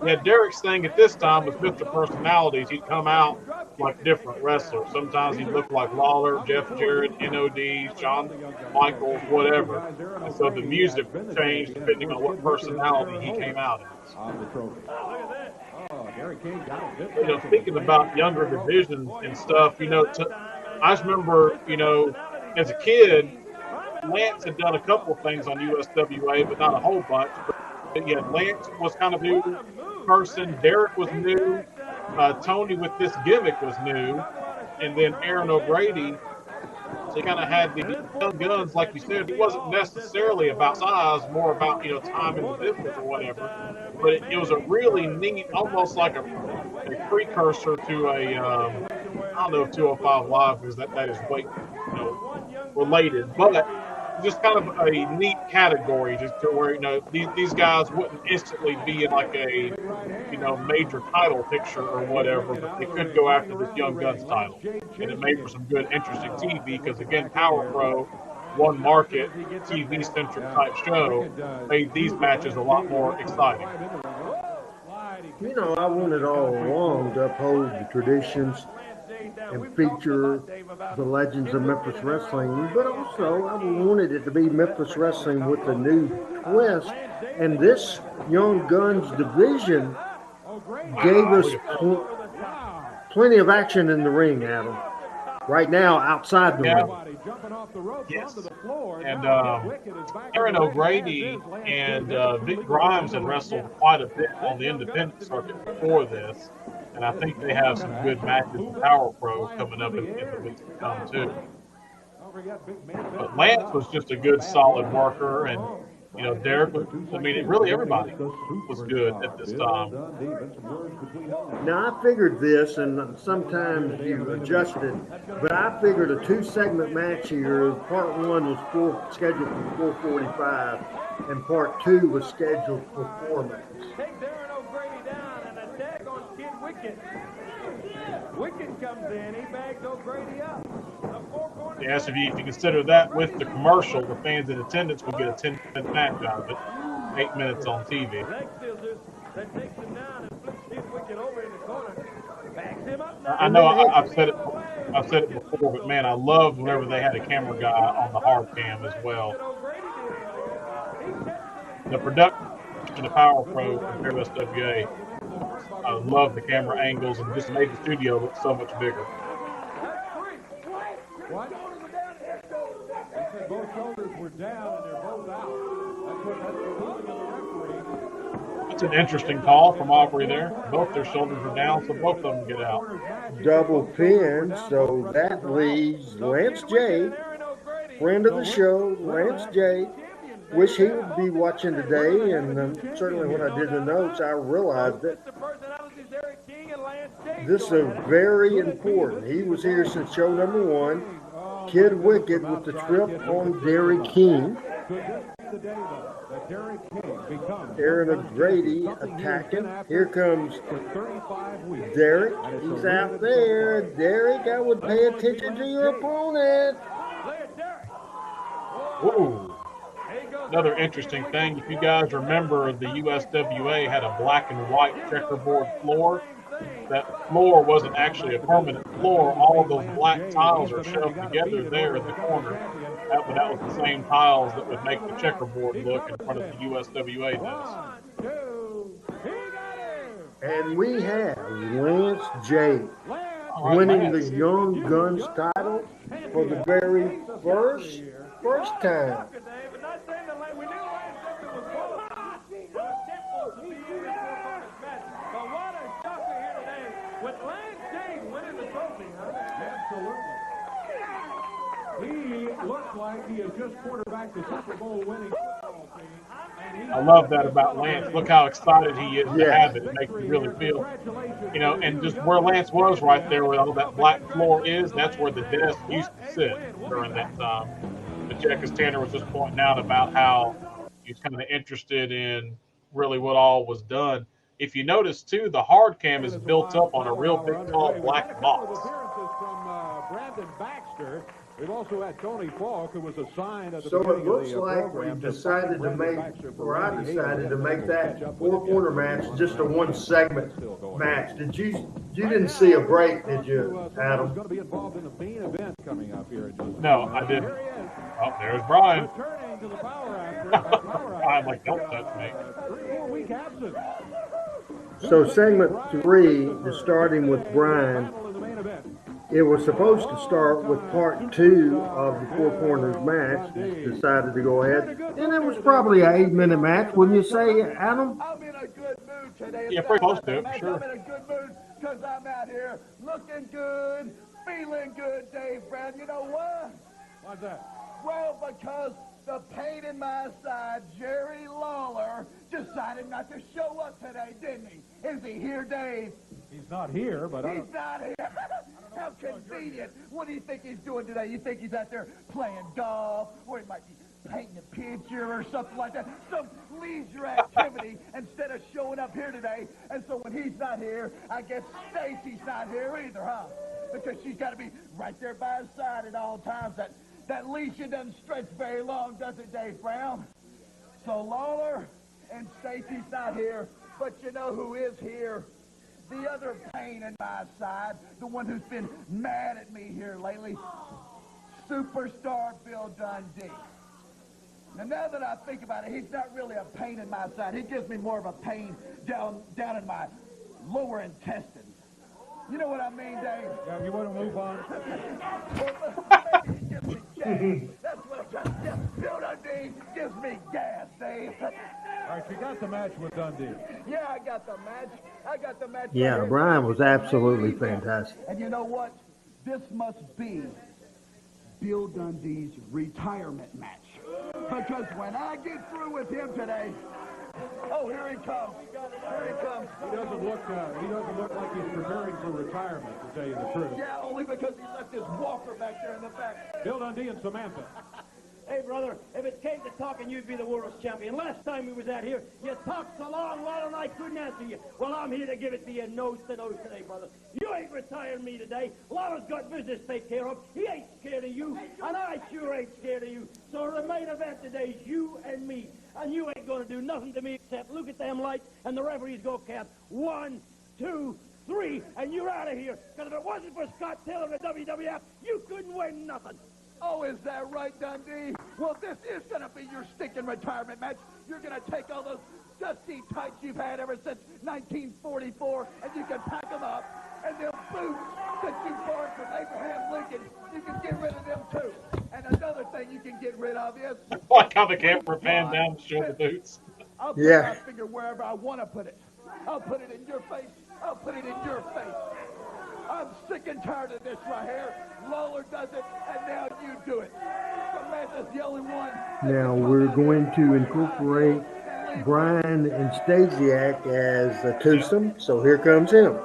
Yeah, Derek's thing at this time was Mr. Personalities. He'd come out like different wrestlers. Sometimes he'd look like Lawler, Jeff Jarrett, NOD, Shawn Michaels, whatever. And so the music changed depending on what personality he came out as. You know, speaking about younger divisions and stuff, you know, I just remember, you know, as a kid, Lance had done a couple of things on USWA, but not a whole bunch. But yeah, Lance was kind of new person. Derek was new. Tony with this gimmick was new. And then Erin O'Grady. So he kind of had the Young Guns, like you said. It wasn't necessarily about size, more about, you know, time in the business or whatever. But it was a really neat, almost like a precursor to a, I don't know if 205 Live, because that is way, you know, related. But just kind of a neat category, just to where, you know, these guys wouldn't instantly be in like a, you know, major title picture or whatever, but they could go after this Young Guns title. And it made for some good, interesting TV, because again, Power Pro, one market, TV-centric type show, made these matches a lot more exciting. You know, I wanted all along to uphold the traditions and feature the legends of Memphis Wrestling, but also I wanted it to be Memphis Wrestling with a new twist. And this Young Guns division gave us plenty of action in the ring, Adam. Right now, outside the ring. Yes. And Erin O'Grady and Vic Grimes had wrestled quite a bit on the independent circuit before this. And I think they have some good matches with Power Pro coming up in the weeks to come, too. But Lance was just a good, solid worker. And, you know, Derek was, I mean, really everybody was good at this time. Now, I figured this, and sometimes you adjust it, but I figured a 2-segment match here. Part 1 was scheduled for 4:45, and Part 2 was scheduled for 4 minutes. Wikkid. Wikkid comes in, he bags O'Grady up. Yes, if you consider that with the commercial, the fans in attendance will get a 10-minute match out of it. 8 minutes on TV. That takes him down and flips Kid Wikkid over in the corner. Backs him up. I know I've said it before, but man, I loved whenever they had a camera guy on the hard cam as well. The production of the Power Pro compared to SWA, I love the camera angles and just made the studio look so much bigger. What? They said both shoulders were down and they're both out. That's the ruling of the referee. It's an interesting call from Aubrey there. Both their shoulders are down, so both of them get out. Double pin, so that leaves Lance Jade, friend of the show, Lance Jade. Wish he would be watching today, and certainly when I did the notes, I realized that this is very important. He was here since show number 1. Kid Wikkid with the trip on Derry King. Could this be the day that Derek King becomes Erin and Grady attacking. Here comes for 35 weeks? Derek. He's out there. Derek, I would pay attention to your opponent. Ooh. Another interesting thing, if you guys remember, the USWA had a black and white checkerboard floor. That floor wasn't actually a permanent floor. All of those black tiles are shoved together there in the corner. That was the same tiles that would make the checkerboard look in front of the USWA does. And we have Lance Jade winning the Young Guns title for the very first time. With Lance Jade winning the trophy, Absolutely. He looks like he has just quarterbacked the Super Bowl winning football team. I love that about Lance. Look how excited he is to have it. It makes me really feel, and just where Lance was right there where all that black floor is, that's where the desk used to sit during that time. But yeah, because Tanner was just pointing out about how he's kind of interested in really what all was done. If you notice, too, the hard cam is built up on a real big, tall black box. Appearances from Brandon Baxter. We've also had Tony Falk, who was assigned at the So beginning it looks of the like program. we decided to make, or I decided to make that four-corner match just a one-segment match. You didn't see a break, did you, Adam? Going to be involved in the main event coming up here in just No, I didn't. Oh, there's Brian. returning to the power after. I'm like, don't touch me. 3-4 week absence. So segment 3 is starting with Brian. In the main event. It was supposed to start with part 2 of the Four Corners match. Decided to go ahead. And it was probably an 8-minute match, wouldn't you say, Adam? I'm in a good mood today. Yeah, pretty close to it, for sure. I'm in a good mood because I'm out here looking good, feeling good, Dave Brown. You know why? Why's that? Well, because the pain in my side, Jerry Lawler, decided not to show up today, didn't he? Is he here, Dave? He's not here, but He's not here. How convenient. What do you think he's doing today? You think he's out there playing golf, or he might be painting a picture or something like that, some leisure activity instead of showing up here today. And so when he's not here, I guess Stacy's not here either, huh? Because she's got to be right there by his side at all times. That leash doesn't stretch very long, does it, Dave Brown? So Lawler and Stacy's not here, but you know who is here? The other pain in my side, the one who's been mad at me here lately, superstar Bill Dundee. Now that I think about it, he's not really a pain in my side. He gives me more of a pain down in my lower intestines. You know what I mean, Dave? Yeah, you want to move on? He gives me gas. That's what I'm trying to say. Bill Dundee gives me gas, Dave. All right, you got the match with Dundee. Yeah, I got the match. Yeah, Brian was absolutely fantastic. And you know what? This must be Bill Dundee's retirement match. Because when I get through with him today, oh, here he comes. Here he comes. He doesn't look like he's preparing for retirement, to tell you the truth. Yeah, only because he left his walker back there in the back. Bill Dundee and Samantha. Hey, brother, if it came to talking, you'd be the world's champion. Last time we was out here, you talked so long, and I couldn't answer you. Well, I'm here to give it to you nose to nose today, brother. You ain't retiring me today. Lawler's got business to take care of. He ain't scared of you, and I sure ain't scared of you. So the main event today is you and me, and you ain't going to do nothing to me except look at them lights, and the referees go count 1, 2, 3, and you're out of here. Because if it wasn't for Scott Taylor and the WWF, you couldn't win nothing. Oh, is that right, Dundee? Well, this is going to be your stinking retirement match. You're going to take all those dusty tights you've had ever since 1944, and you can pack them up. And them boots that you borrowed from Abraham Lincoln, you can get rid of them, too. And another thing you can get rid of is... Like how the camera panned down to show the boots. I'll put my finger wherever I want to put it. I'll put it in your face. I'll put it in your face. I'm sick and tired of this right here. Lawler does it, and now you do it. Samantha's the only one. Now we're going to incorporate Brian and Stasiak as a twosome, so here comes him.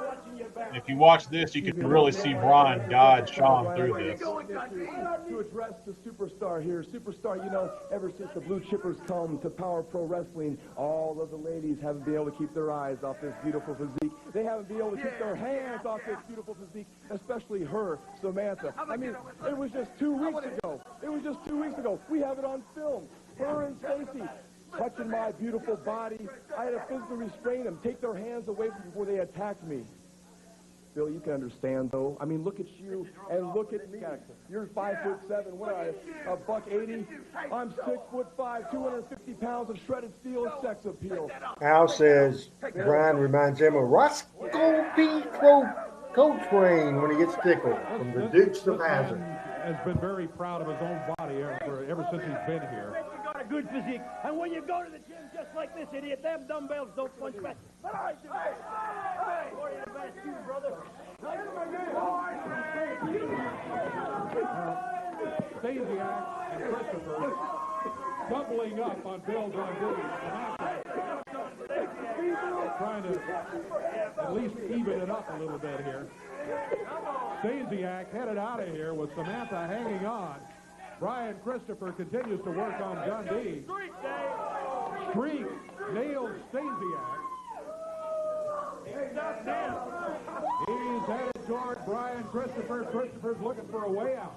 If you watch this, you can really see Brian guide Shawn through this. To address the superstar here. Superstar, you know, ever since the Blue Chippers come to Power Pro Wrestling, all of the ladies haven't been able to keep their eyes off this beautiful physique. They haven't been able to keep their hands off this beautiful physique, especially her, Samantha. I mean, it was just 2 weeks ago. It was just 2 weeks ago. We have it on film. Her and Stacy touching my beautiful body. I had to physically restrain them, take their hands away from me before they attacked me. Bill, you can understand, though. I mean, look at you and look at me. You're 5'7". What are you, $180? I'm 6'5", 250 pounds of shredded steel and sex appeal. Al says Brian reminds him of Roscoe P. Coltrane when he gets tickled from the Dukes of Hazzard. Has been very proud of his own body ever since he's been here. You got a good physique, and when you go to the gym just like this, idiot, them dumbbells don't punch back. But I do. Hey, what are you about to do, brother? Stasiak and Christopher doubling up on Bill Dundee. Trying to at least even it up a little bit here. Stasiak headed out of here with Samantha hanging on. Brian Christopher continues to work on Dundee. Streak nails Stasiak. He's headed toward Brian Christopher. Christopher's looking for a way out.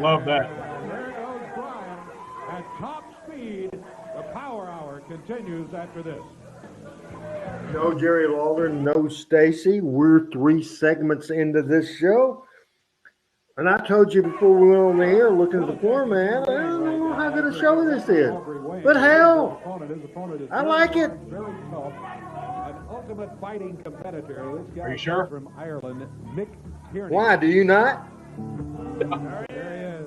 Love that. There goes Brian at top speed. The Power Hour continues after this. No Jerry Lawler, no Stacy. We're 3 segments into this show. And I told you before we went on the air looking at the format, I don't know how good a show this is. But hell, I like it. Very tough. An ultimate fighting competitor. This guy Are you sure? From Ireland, Mick Tierney. Why, do you not? There he is.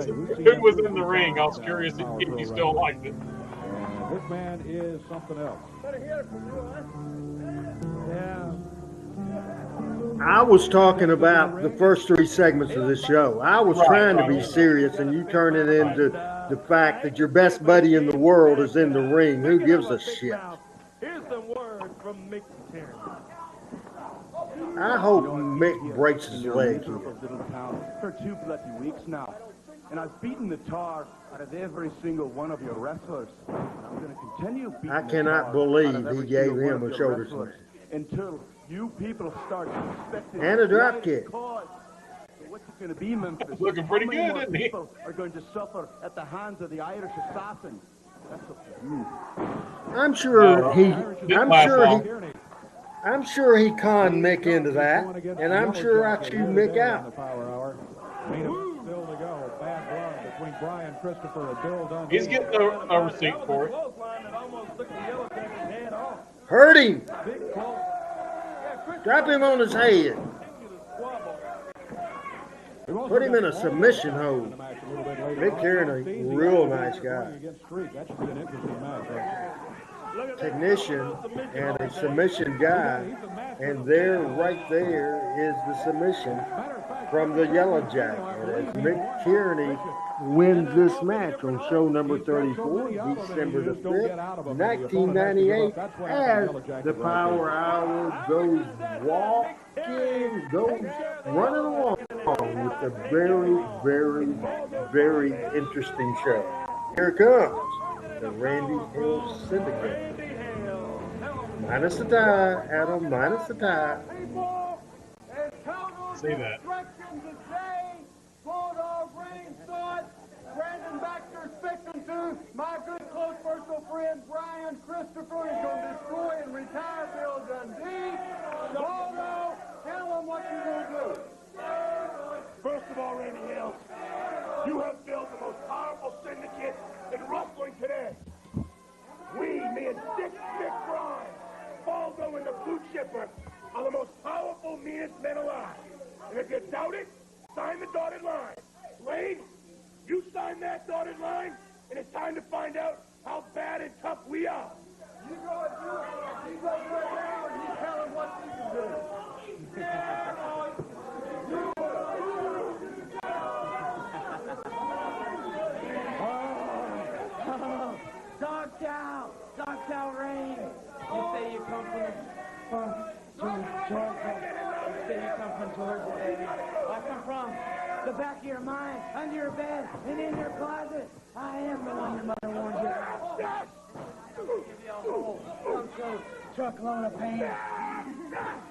Who was in the ring? I was curious if you still liked it. This man is something else. Yeah. I was talking about the first 3 segments of this show. I was trying to be serious, and you turn it into the fact that your best buddy in the world is in the ring. Who gives a shit? Here's some words from Mick Tierney. I hope Mick breaks his leg here. For 2 bloody weeks now. And I've beaten the tar out of every single one of your wrestlers. And I'm going to continue beating I cannot believe he gave him a shoulder smash. Until you people start suspecting... And a drop kick. So what's it going to be, Memphis? Looking pretty good, isn't he? People are going to suffer at the hands of the Irish assassin. That's up to you. I'm sure he conned Mick into that, and I'm sure I chewed Mick out. Still to go. Bad blood between Brian Christopher and Bill Dundee. He's getting a receipt for it. Hurt him. Drop him on his head. Put him in a submission hold. Mick Tierney, real nice guy. Technician and a submission guy, and there, right there, is the submission from the Yellow Jacket. As Mick Tierney wins this match on show number 34, December the 5th, 1998, as the Power Hour goes running along with a very, very, very interesting show. Here it comes, the Randy Hales Syndicate. Minus the tie, Adam, minus the tie. See that. Bulldog ring starts. Brandon Baxter fixing to. My good close personal friend Brian Christopher is going to destroy and retire Bill Dundee. Baldo, tell him what you're going to do. First of all, Randy Hales, you have built the most powerful syndicate in wrestling today. We, me and Dick McBride, Baldo and the Blue Chipper, are the most powerful, meanest men alive. And if you doubt it, sign the dotted line. Wade, you sign that dotted line, and it's time to find out how bad and tough we are. You go and do it. You go right now, and you tell him what you can do. Dog Chow Rain. Georgia, baby. I come from the back of your mind, under your bed, and in your closet. I am the one your mother warned you about. Give you a whole truckload of pants.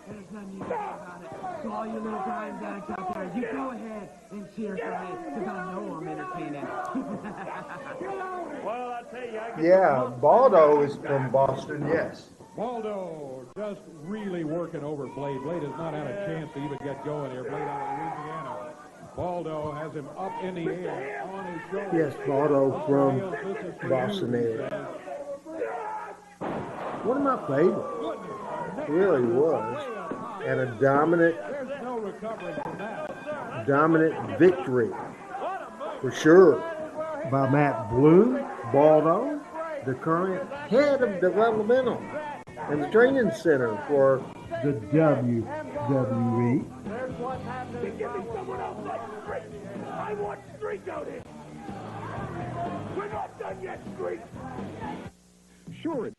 There's nothing you can do about it. So all you little dime bags out there, you go ahead and cheer for me, because I know I'm entertaining. Well, I tell you, I get Yeah, Baldo is from Boston, yes. Baldo just really working over Blade. Blade has not had a chance to even get going here. Blade out of Louisiana. Baldo has him up in the air on his shoulder. Yes, Baldo from Boston area. One of my favorites. Really was. And a dominant victory, for sure, by Matt Bloom, Baldo, the current head of developmental and the training center for the WWE. There's what's happening. Give me someone else like Streak. I want Streak out here. We're not done yet, Streak. Sure.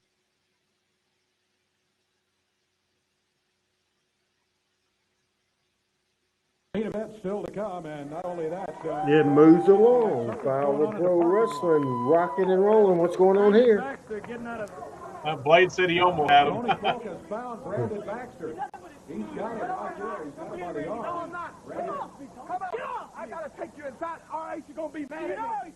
Main event still to come, and not only that. It moves along. Power Pro Wrestling, rocking and rolling. What's going on here? Baxter getting out of... Blade said he almost had him. Tony Falk has found Brandon Baxter. He's got it right there. He's got him by the arm. No, I'm not. Come on. I got to take you inside. RH, you're going to be mad at me.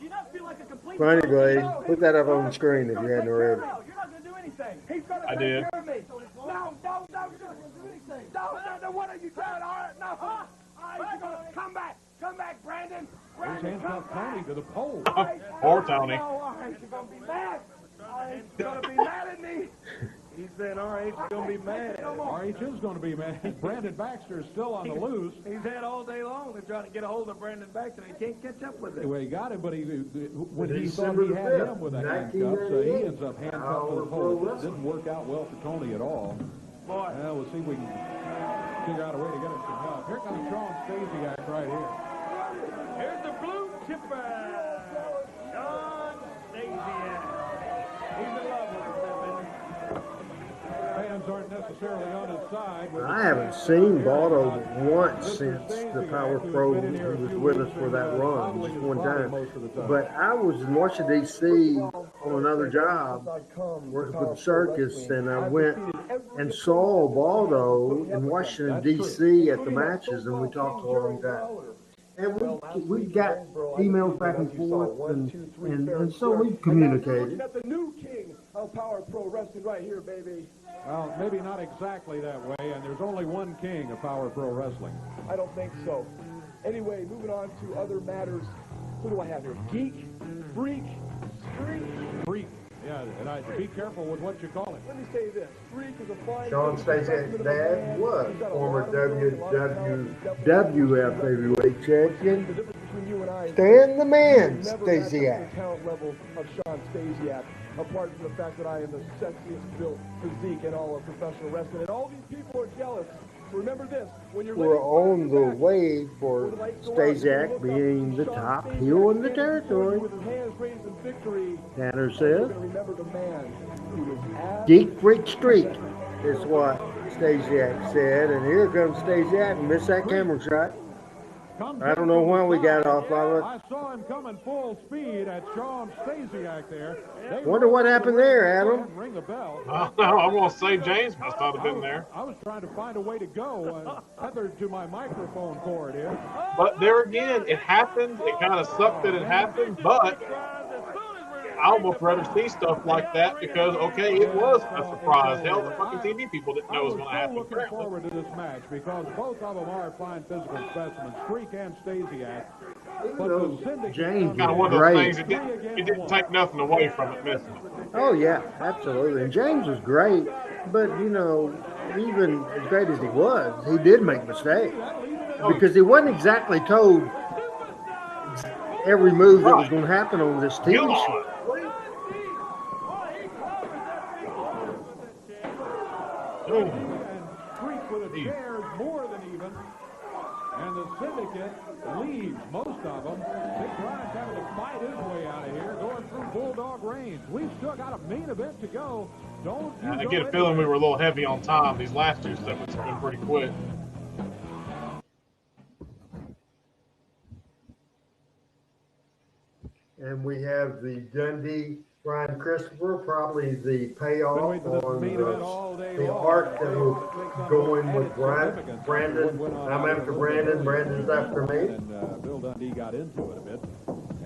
You don't feel like a complete... Funny, Blade. Put that up on the screen if you hadn't already. You're not going to do anything. He's going to I take did. care of me. No, you're not going to do anything. No, what are you doing? All right, no. RH, you're going to come back. Come back, Brandon. He's handcuffed Tony to the pole. Poor Tony. No, RH, you're going to be mad. RH, you're going to be mad at me. He said RH is going to be mad. RH is going to be mad. Brandon Baxter is still on the loose. He's had all day long. They're trying to get a hold of Brandon Baxter. He can't catch up with him. Well, he got him, but when he thought December he had 5th, him with a handcuff, so he ends up handcuffed to the pole. It Wrestling. didn't work out well for Tony at all. Boy. Well, we'll see if we can figure out a way to get him some help. Here comes Shawn Stasiak right here. Here's the blue chipper. Shawn Stasiak. He's in love with it, Fans aren't necessarily on his side. I haven't seen Baldo once since the Power Pro was with us for that run, just one time. But I was in Washington, D.C. on another job, working for the circus, and I went and saw Baldo in Washington, D.C. at the matches, and we talked for a long time. And we got emails back and forth, and so we communicated. You got the new king of Power Pro Wrestling right here, baby. Well, maybe not exactly that way, and there's only one king of Power Pro Wrestling. I don't think so. Anyway, moving on to other matters. What do I have here? Geek, freak, streak. Freak. Yeah, and be careful with what you call it. Let me say this. Freak is a fine... Shawn Stasiak's dad was former WWF heavyweight champion. Stan the Man Stasiak. The talent level of Shawn Stasiak, apart from the fact that I am the sexiest built physique in all of professional wrestling, and all these people are jealous. Remember this, when you're... We're on the way for Stasiak being the top heel in the territory. With his hands raised in victory, Tanner says. remember the man who is Geek Freak Streak is what Stasiak said. And here comes Stasiak and missed that camera shot. I don't know why we got off of it. I saw him coming full speed at Shawn Stasiak there. Wonder what happened there, Adam. Ring the bell. I want to say James must not have been there. I was trying to find a way to go, tethered to my microphone cord here. But there again, it happened. It kind of sucked that it happened, but I almost rather see stuff like that because, okay, it was a surprise. Hell, the fucking TV people didn't know it was going to happen. Looking forward to this match because both of them are fine physical specimens, Streak and Stasiak. But the Syndicate James Kind of one was of those great. things, it didn't take nothing away from it, missing it. Oh, yeah, absolutely. And James was great. But, you know, even as great as he was, he did make mistakes. Because he wasn't exactly told every move that was going to happen on this TV show. and Streak with a chair is more than even. And the Syndicate leaves most of them. Big Brian's having to fight his way out of here, going through Bulldog range. We've still got a main event to go. I get a feeling we were a little heavy on time. These last two segments have been pretty quick. And we have the Dundee Brian Christopher, probably the payoff on the arc that will go in with Brandon. I'm after Brandon. Brandon's after me. And Bill Dundee got into it a bit.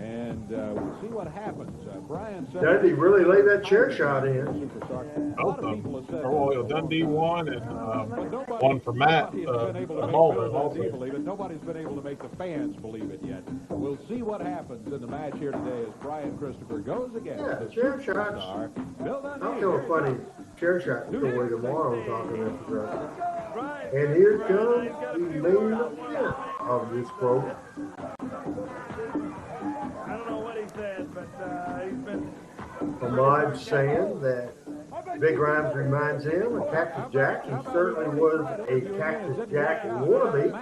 And we'll see what happens. Brian said Dundee really laid that chair shot in. Both of them. Dundee won, and one for Matt Mulder also. Nobody's been able to make the fans believe it yet. We'll see what happens in the match here today as Brian Christopher goes again. Yeah, with the chair shots. Bill Dundee. I'll tell a funny chair shot story tomorrow talking about the wrestling. And here comes the main event of this program. I don't know what he said, but he's been... Ahmad saying that Big Rhymes reminds him of Cactus Jack. He certainly was a Cactus Jack wannabe.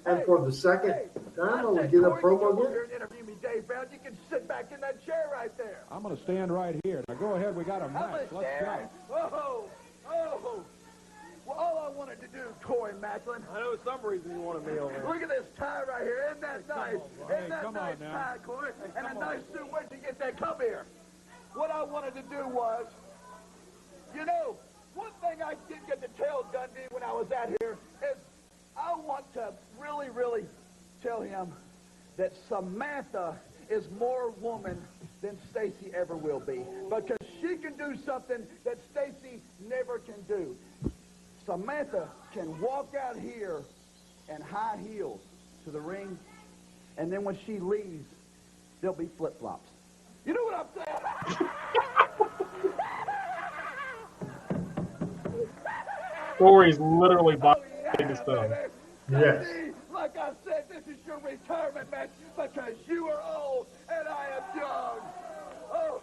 And for the second time, I will get a promo again. Interview me, Dave Brown. You can sit back in that chair right there. I'm going to stand right here. Now go ahead. We got a match. Let's go. Oh. Well, all I wanted to do, Corey Macklin. I know some reason you wanted me over here. Look at this tie right here. Isn't that nice? Isn't that nice tie, Corey? And a nice suit. Where'd you get that? Come here. What I wanted to do was, you know, one thing I did get to tell Dundee when I was out here is I want to really, really tell him that Samantha is more woman than Stacy ever will be, because she can do something that Stacy never can do. Samantha can walk out here in high heels to the ring, and then when she leaves, there'll be flip-flops. You know what I'm saying? Corey's literally biting his thumb. Yes. Like I said, this is your retirement match because you are old and I am young. Oh,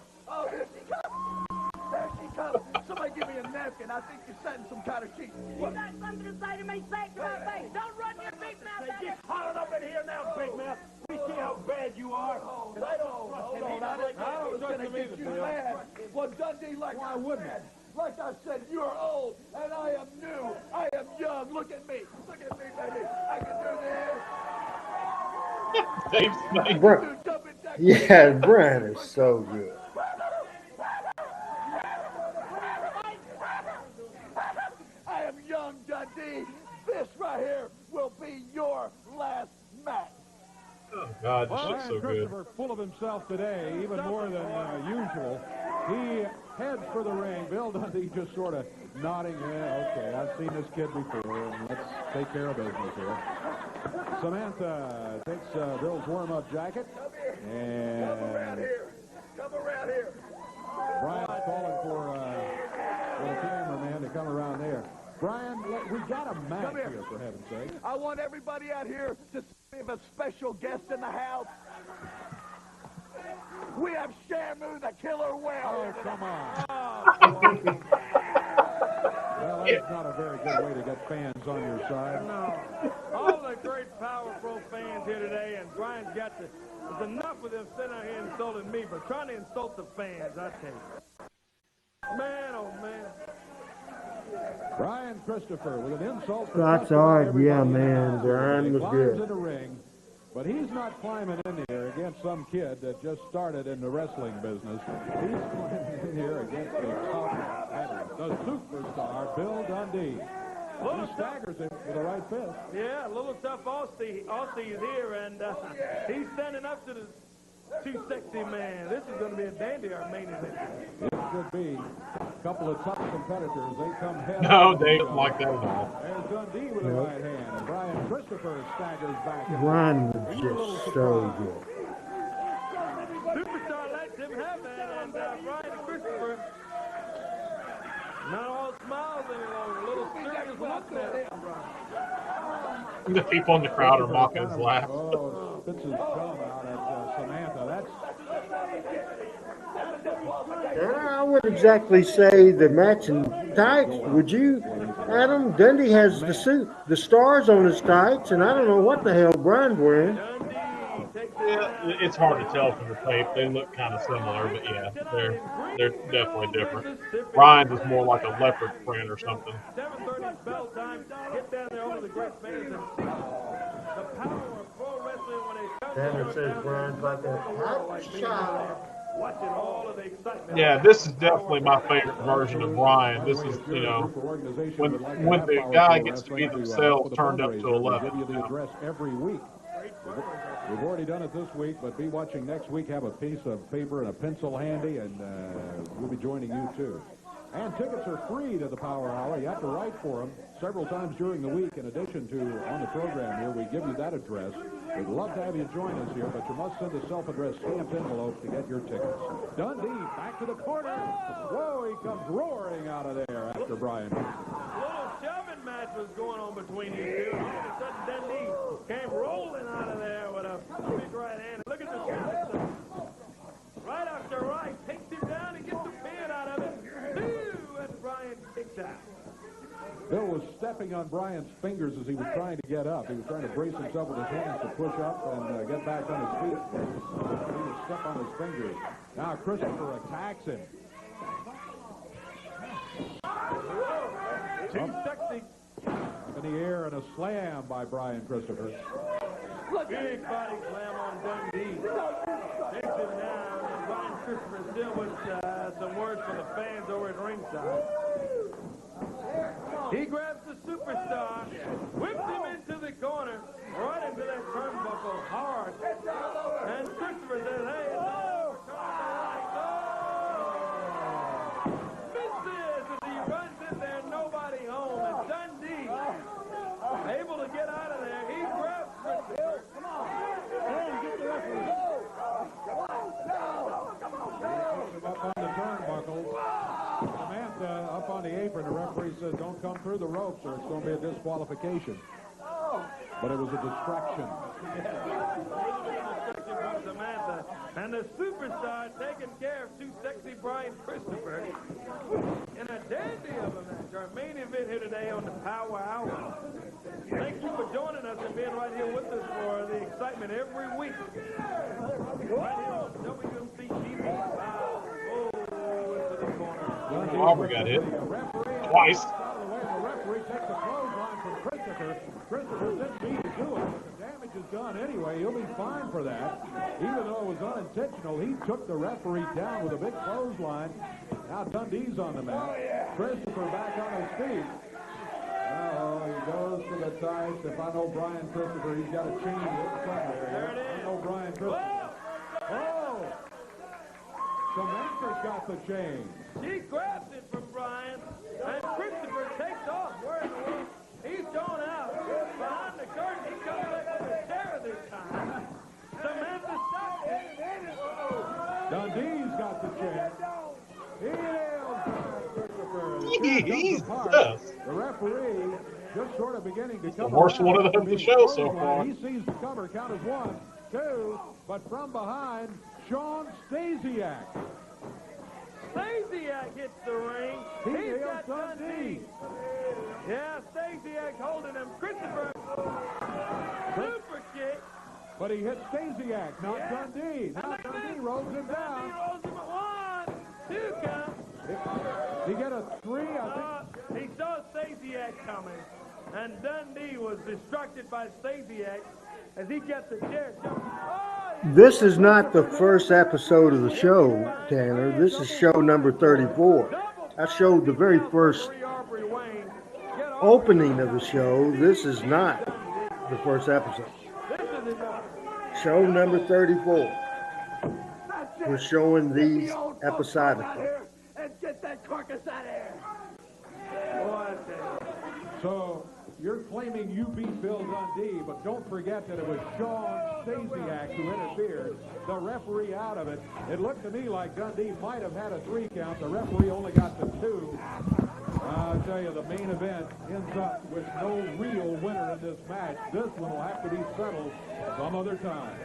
here she comes. There she comes. Somebody give me a napkin. I think you're setting some kind of sheet. You got something to say to me? Say it to my face. Don't run your big mouth out Get hollered up in here now, big mouth. We see how bad you are. Hold on. I was going to get you mad. Well, Dundee, like I said, like I said, you're old, and I am new. I am young. Look at me. Look at me, baby. I can do this. Yeah, Brian is so good. I am young, Dundee. This right here will be your last match. Oh, God, this looks so good. Christopher full of himself today, even more than usual. He heads for the ring. Bill Dundee just sort of nodding. Yeah, okay, I've seen this kid before, and let's take care of business here. Samantha takes Bill's warm-up jacket, and Come around here. Brian's calling for the cameraman to come around there. Brian, we got a match here, for heaven's sake. I want everybody out here to see if we have a special guest in the house. We have Shamu the Killer Whale. Oh, come on. Well, that's not a very good way to get fans on your side. No. All the great Power Pro fans here today, and Brian's got to... There's enough of them sitting out here insulting me, but trying to insult the fans, I tell you. Man, oh, man. Brian Christopher with an insult. That's all right. Yeah, man. Brian was good. In the ring, but he's not climbing in here against some kid that just started in the wrestling business. He's climbing in here against the superstar, Bill Dundee. He staggers him with a right fist. Yeah, a little tough Aussie is here, and he's standing up to the too sexy man. This is going to be a dandy, our main event. It should be. A couple of tough competitors. They come head No, they don't like that at all. There's Dundee with a right hand, and Brian Christopher staggers back. Brian was just so good. Superstar lets him have that, and Brian Christopher, not all smiles any longer. A little serious looking at him, Brian. The people in the crowd are mocking his laugh. Oh, spits his gum out at Samantha. I wouldn't exactly say the match in tights, would you, Adam? Dundee has the suit, the stars on his tights, and I don't know what the hell Brian's wearing. Yeah, it's hard to tell from the tape. They look kind of similar, but yeah, they're definitely different. Brian's is more like a leopard print or something. 7:30 bell time. Get down there over the great fans and see the power of pro wrestling when they come Tanner says Brian's like a hot child. Watching all of the excitement. Yeah, this is definitely my favorite version of Brian. This is, you know, when the guy gets to be themselves turned up to 11. Give you the address every week. We've already done it this week, but be watching next week. Have a piece of paper and a pencil handy, and we'll be joining you too. And tickets are free to the Power Hour. You have to write for them several times during the week. In addition to on the program here, we give you that address. We'd love to have you join us here, but you must send a self-addressed stamped envelope to get your tickets. Dundee back to the corner. Whoa, he comes roaring out of there after Brian. A little shoving match was going on between these two. All of a sudden, Dundee came rolling out of there with a big right hand. Look at this. Right after right, takes him down and gets the pin out of it. And Brian kicks out. Bill was stepping on Brian's fingers as he was trying to get up. He was trying to brace himself with his hands to push up and get back on his feet. He would step on his fingers. Now Christopher attacks him. Too sexy. Up in the air and a slam by Brian Christopher. Big body slam on Dundee. Takes him down. And Brian Christopher still with some words for the fans over at ringside. He grabs the superstar, whips him into the corner, right into that turnbuckle hard. And Christopher says, hey, no! Misses as he runs in there, nobody home. And Dundee, able to get out of there, he grabs Christopher. Come on! And get the referee. Up on the turnbuckle. Samantha up on the apron. The referee says, don't come through the ropes or it's going to be a disqualification. But it was a distraction. From Samantha. And the superstar taking care of too sexy Brian Christopher in a dandy of a match. Our main event here today on the Power Hour. Thank you for joining us and being right here with us for the excitement every week. Right here on WMC TV. Aubrey got hit twice. The referee takes a clothesline from Christopher. Christopher didn't mean to do it, but the damage is done anyway. He'll be fine for that. Even though it was unintentional, he took the referee down with a big clothesline. Now Dundee's on the mat. Christopher back on his feet. Now he goes to the tights. If I know Brian Christopher, he's got a chain somewhere. There it is. I know Brian Christopher. Oh! Samantha's got the chain. She grabs it from Brian, and Christopher takes off. Where in the world? He's gone out. Behind the curtain, he comes back with a chair this time. Samantha stops it. Dundee's got the chair. He nails Christopher. Jesus. The referee just sort of beginning to come. The worst one of the show so far. He sees the cover. Count as 1, 2, but from behind, Shawn Stasiak. Stasiak hits the ring. He's got Dundee. Yeah, Stasiak holding him. Christopher, super kick. But he hit Stasiak, not Dundee. Now Dundee rolls him down. Dundee rolls him at 1, 2 count. He get a 3, I think. He saw Stasiak coming, and Dundee was distracted by Stasiak as he gets the chair. This is not the first episode of the show, Tanner. This is show number 34. I showed the very first opening of the show. This is not the first episode. Show number 34. We're showing these episodically. And get that carcass out of here. So you're claiming you beat Bill Dundee, but don't forget that it was Shawn Stasiak who interfered. The referee out of it. It looked to me like Dundee might have had a 3 count. The referee only got the 2. I'll tell you, the main event ends up with no real winner in this match. This one will have to be settled some other time.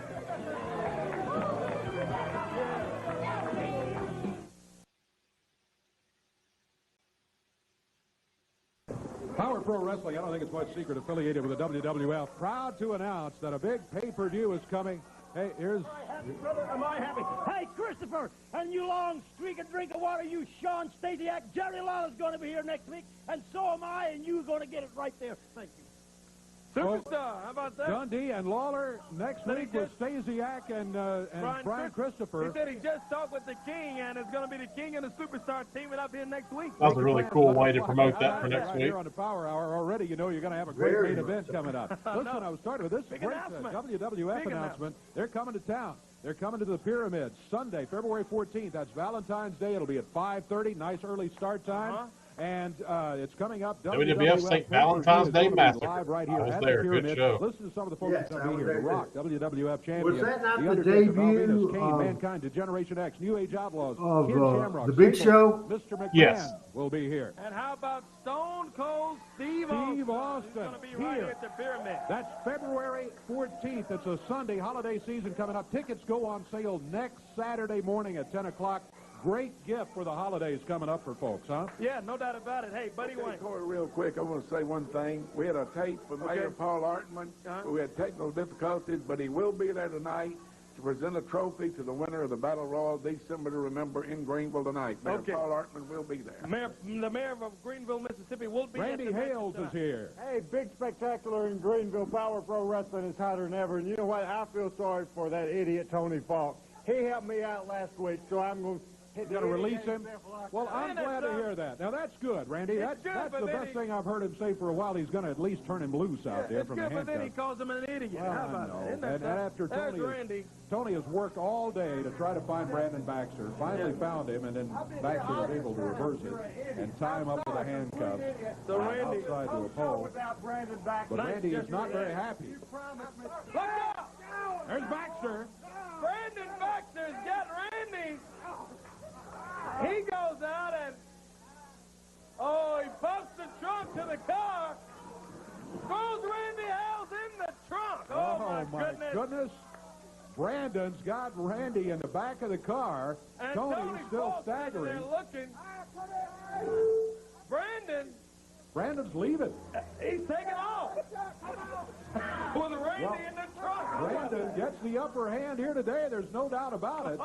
Power Pro Wrestling, I don't think it's much secret, affiliated with the WWF, proud to announce that a big pay-per-view is coming. Hey, here's... Am I happy, brother? Am I happy? Hey, Christopher, and you long streak and drink of water, you Shawn Stasiak. Jerry Lawler's going to be here next week, and so am I, and you're going to get it right there. Thank you. Superstar. How about that? Dundee and Lawler next week with Stasiak and Brian Christopher. He said he just talked with the King, and it's going to be the King and the Superstar teaming up here next week. That was a really cool way to promote that for next week. Here on the Power Hour already, you know you're going to have a great main event coming up. Listen, I was starting with this great WWF announcement. They're coming to town. They're coming to the Pyramid Sunday, February 14th. That's Valentine's Day. It'll be at 5:30. Nice early start time. And it's coming up. WWF St. Valentine's Day Massacre. Live right here I was at there. the Pyramid. Good show. Listen to some of the folks that's going to be here. The Rock, WWF champion. Was that not the Undertaker, debut Valvinus, Kane, Mankind, Degeneration X, New Age Outlaws, of Ken Shamrock, the Big Sable, Show? Mr. McMahon Yes. will be here. And how about Stone Cold Steve Austin going to be right here at the Pyramid. That's February 14th. It's a Sunday holiday season coming up. Tickets go on sale next Saturday morning at 10 o'clock. Great gift for the holidays coming up for folks, huh? Yeah, no doubt about it. Hey, Buddy Wayne. Corey, real quick, I want to say one thing. We had a tape with Mayor Paul Artman. We had technical difficulties, but he will be there tonight to present a trophy to the winner of the Battle Royal, December to remember, in Greenville tonight. Mayor Paul Artman will be there. The mayor of Greenville, Mississippi will be Randy Hales is here. Hey, big spectacular in Greenville. Power Pro Wrestling is hotter than ever. And you know what? I feel sorry for that idiot Tony Falk. He helped me out last week, so I'm going to... Going to release him? Well, I'm glad to hear that. Now, that's good, Randy. That's the best thing I've heard him say for a while. He's going to at least turn him loose out there from the handcuffs. But then he calls him an idiot. Well, how about that? And after Tony has worked all day to try to find Brandon Baxter, finally found him, and then Baxter was able to reverse it and tie him up with the handcuffs outside to a pole. But Randy is not very happy. Look out! There's Baxter. Brandon Baxter's got Randy. He goes out and, he pumps the trunk to the car, throws Randy Hales in the trunk. Oh, my goodness. Brandon's got Randy in the back of the car. And Tony's still staggering. Looking. Brandon's leaving. He's taking off. With Randy in the trunk. Brandon gets the upper hand here today. There's no doubt about it.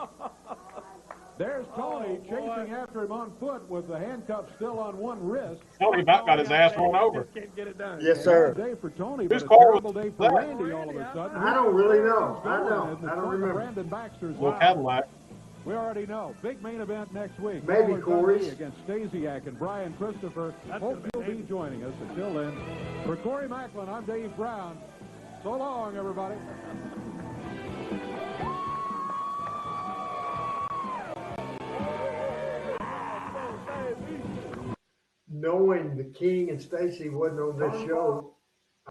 There's Tony chasing after him on foot with the handcuffs still on one wrist. Tony about got his ass run over. Can't get it done. Yes, sir. Day for Tony, but a terrible day for Randy all of a sudden. I don't really know. I don't remember. Brandon Baxter's Little Cadillac. We already know. Big main event next week. Maybe Corey against Stasiak and Brian Christopher. Hope you'll be joining us. Until then, for Corey Macklin, I'm Dave Brown. So long, everybody. Knowing the King and Stacy wasn't on this show,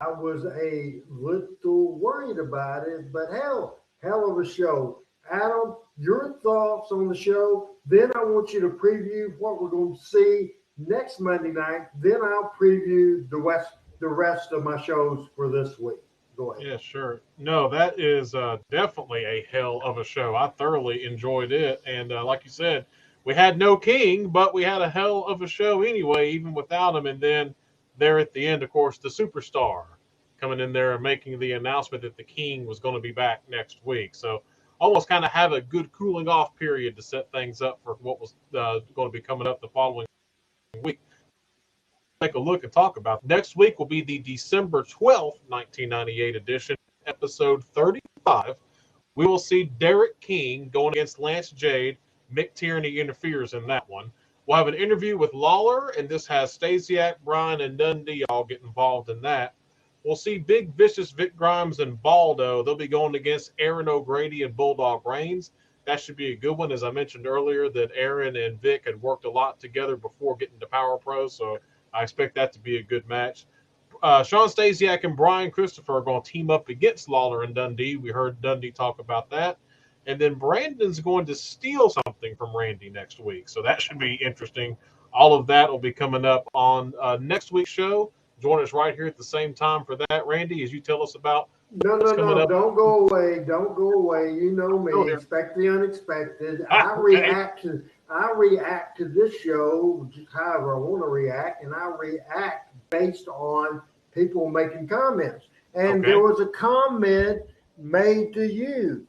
I was a little worried about it, but hell of a show. Adam, your thoughts on the show. Then I want you to preview what we're going to see next Monday night. Then I'll preview the rest of my shows for this week. Go ahead. Yeah, sure. No, that is definitely a hell of a show. I thoroughly enjoyed it. And like you said, we had no King, but we had a hell of a show anyway, even without him. And then there at the end, of course, the Superstar coming in there and making the announcement that the King was going to be back next week. So almost kind of have a good cooling off period to set things up for what was going to be coming up the following week. Take a look and talk about. Next week will be the December 12th, 1998 edition, episode 35. We will see Derek King going against Lance Jade. Mick Tierney interferes in that one. We'll have an interview with Lawler, and this has Stasiak, Bryan, and Dundee all get involved in that. We'll see Big Vicious Vic Grimes and Baldo. They'll be going against Erin O'Grady and Bulldog Reigns. That should be a good one. As I mentioned earlier, that Erin and Vic had worked a lot together before getting to Power Pro, so I expect that to be a good match. Shawn Stasiak and Brian Christopher are going to team up against Lawler and Dundee. We heard Dundee talk about that. And then Brandon's going to steal something from Randy next week. So that should be interesting. All of that will be coming up on next week's show. Join us right here at the same time for that, Randy, as you tell us about No, don't go away. Don't go away. You know me. Expect the unexpected. I react to this show just however I want to react, and I react based on people making comments. And there was a comment made to you.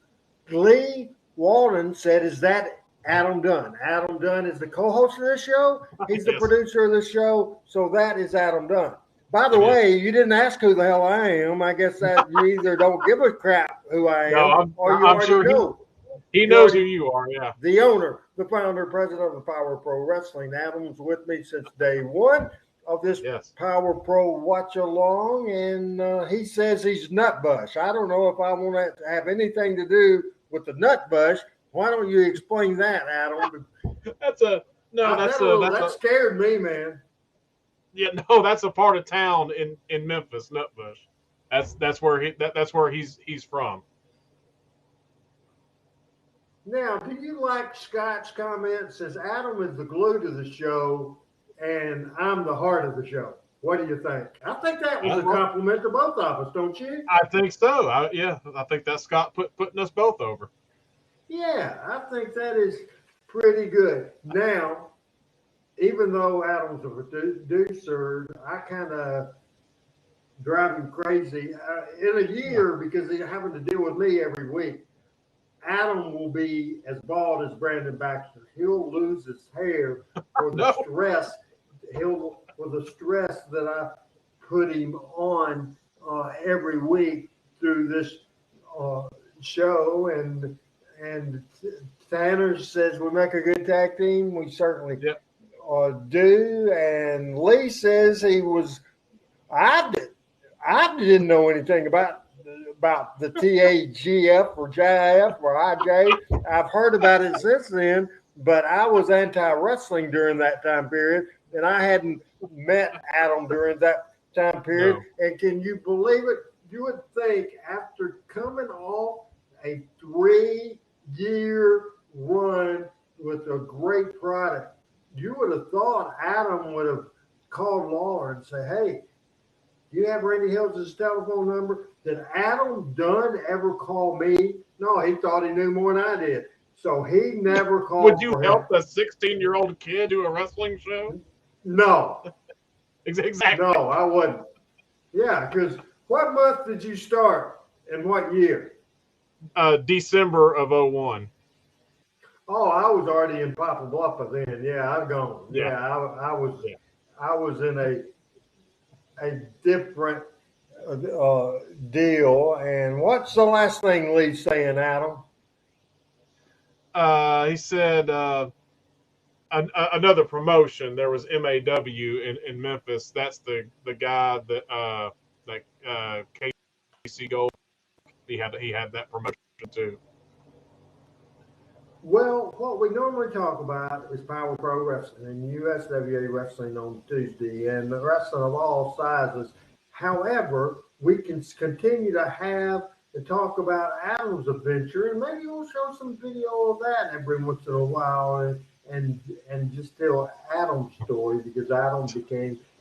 Lee Walden said, "Is that Adam Dunn?" Adam Dunn is the co-host of this show. He's the producer of the show, so that is Adam Dunn. By the way, you didn't ask who the hell I am. I guess that you either don't give a crap who I am, or you already sure know. He knows who you are, yeah. The owner, the founder, president of the Power Pro Wrestling. Adam's with me since day one of this Power Pro watch along, and he says he's Nutbush. I don't know if I want to have anything to do with the Nutbush. Why don't you explain that, Adam? That scared me, man. Yeah, no, that's a part of town in Memphis, Nutbush. That's where he's from. Now, do you like Scott's comment? Says Adam is the glue to the show, and I'm the heart of the show. What do you think? I think that was a compliment to both of us, don't you? I think so. I think that's Scott putting us both over. Yeah, I think that is pretty good. Now, even though Adam's a producer, I kind of drive him crazy in a year because he's having to deal with me every week. Adam will be as bald as Brandon Baxter. He'll lose his hair for the stress. For the stress that I put him on every week through this show. And Tanner says we make a good tag team. We certainly do. And Lee says he was. I didn't know anything about the TAGF or JIF or IJ. I've heard about it since then, but I was anti-wrestling during that time period, and I hadn't met Adam during that time period. No. And can you believe it? You would think after coming off a 3-year run with a great product, you would have thought Adam would have called Lawler and say, hey, do you have Randy Hales' telephone number? Did Adam Dunn ever call me? No, he thought he knew more than I did. So he never called. Would you help a 16-year-old kid do a wrestling show? No. Exactly. No, I wouldn't. Yeah, because what month did you start and what year? December of 2001. Oh, I was already in Papa Bluff by then. Yeah, I've gone. Yeah, I was in a different deal. And what's the last thing Lee's saying, Adam? He said another promotion. There was MAW in Memphis. That's the guy that Casey Gold. He had that promotion too. Well, what we normally talk about is Power Pro Wrestling and USWA Wrestling on Tuesday, and the wrestling of all sizes. However, we can continue to have and talk about Adam's adventure, and maybe we'll show some video of that every once in a while, and just tell Adam's story, because Adam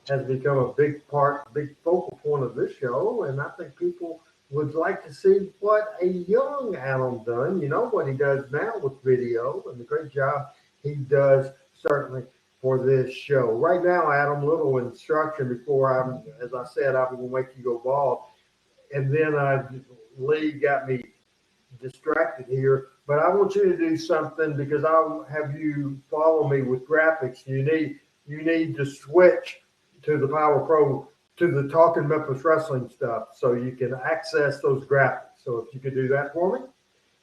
has become a big focal point of this show, and I think people would like to see what a young Adam done. You know what he does now with video and the great job he does certainly for this show. Right now, Adam, little instruction before as I said, I'm going to make you go bald. And then Lee got me distracted here, but I want you to do something because I'll have you follow me with graphics. You need to switch to the Power Pro, to the Talking Memphis Wrestling stuff, so you can access those graphics. So if you could do that for me,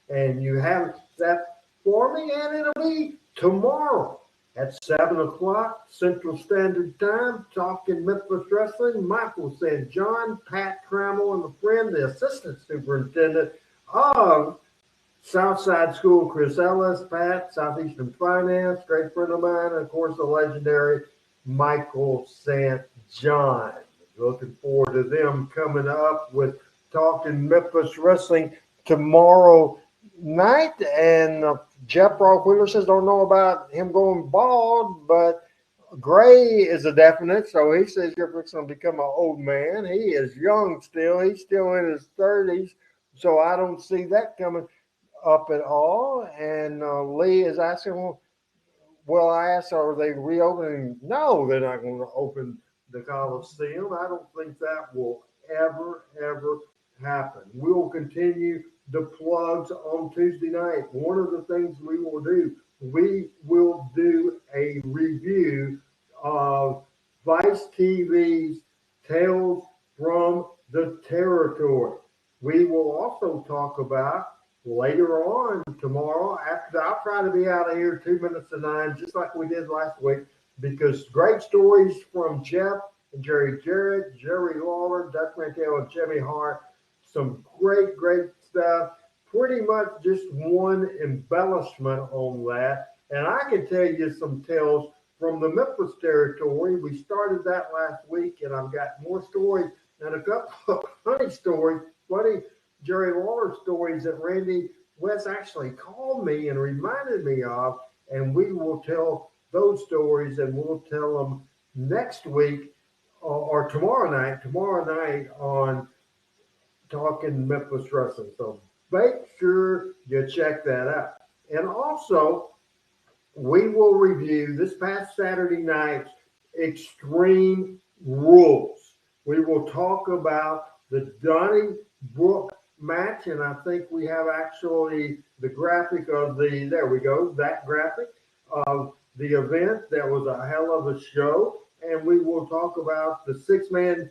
and you have that for me, and it'll be tomorrow at 7 o'clock Central Standard Time, Talking Memphis Wrestling. Michael St. John, Pat Trammell, and a friend, the Assistant Superintendent of Southside School, Chris Ellis, Pat, Southeastern Finance, great friend of mine, and of course the legendary Michael St. John. Looking forward to them coming up with Talking Memphis Wrestling tomorrow night. And Jeff Brockwheeler says don't know about him going bald, but gray is a definite. So he says you're going to become an old man. He is young still. He's still in his 30s. So I don't see that coming up at all. And Lee is asking, well, I asked, are they reopening? No, they're not going to open the Coliseum. I don't think that will ever happen. We'll continue the plugs on Tuesday night. One of the things we will do a review of Vice TV's Tales from the Territory. We will also talk about later on tomorrow. After I'll try to be out of here 2 minutes to 9, just like we did last week, because great stories from Jeff and Jerry Jarrett, Jerry Lawler, Doug Mantel, and Jimmy Hart. Some great stuff. Pretty much just one embellishment on that. And I can tell you some tales from the Memphis territory. We started that last week, and I've got more stories and a couple of funny stories, funny Jerry Lawler stories that Randy West actually called me and reminded me of, and we will tell those stories, and we'll tell them next week or tomorrow night on Talking Memphis Wrestling. So make sure you check that out. And also, we will review this past Saturday night's Extreme Rules. We will talk about the Donnybrook match, and I think we have actually the graphic of there we go, that graphic of the event. That was a hell of a show. And we will talk about the six-man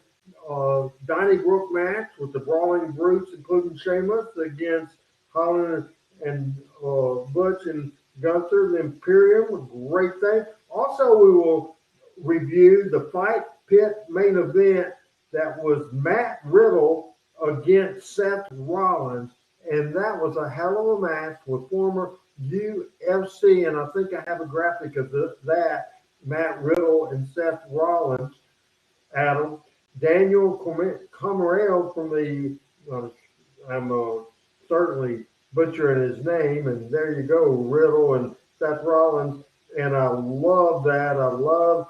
Donnybrook match with the Brawling Brutes, including Sheamus, against Holland and Butch and Gunther, the Imperium. Great thing. Also, we will review the Fight Pit main event that was Matt Riddle against Seth Rollins, and that was a hell of a match with former UFC, and I think I have a graphic of that, Matt Riddle and Seth Rollins. Adam, Daniel Camarero from the, I'm certainly butchering his name, and there you go, Riddle and Seth Rollins, and I love that. I love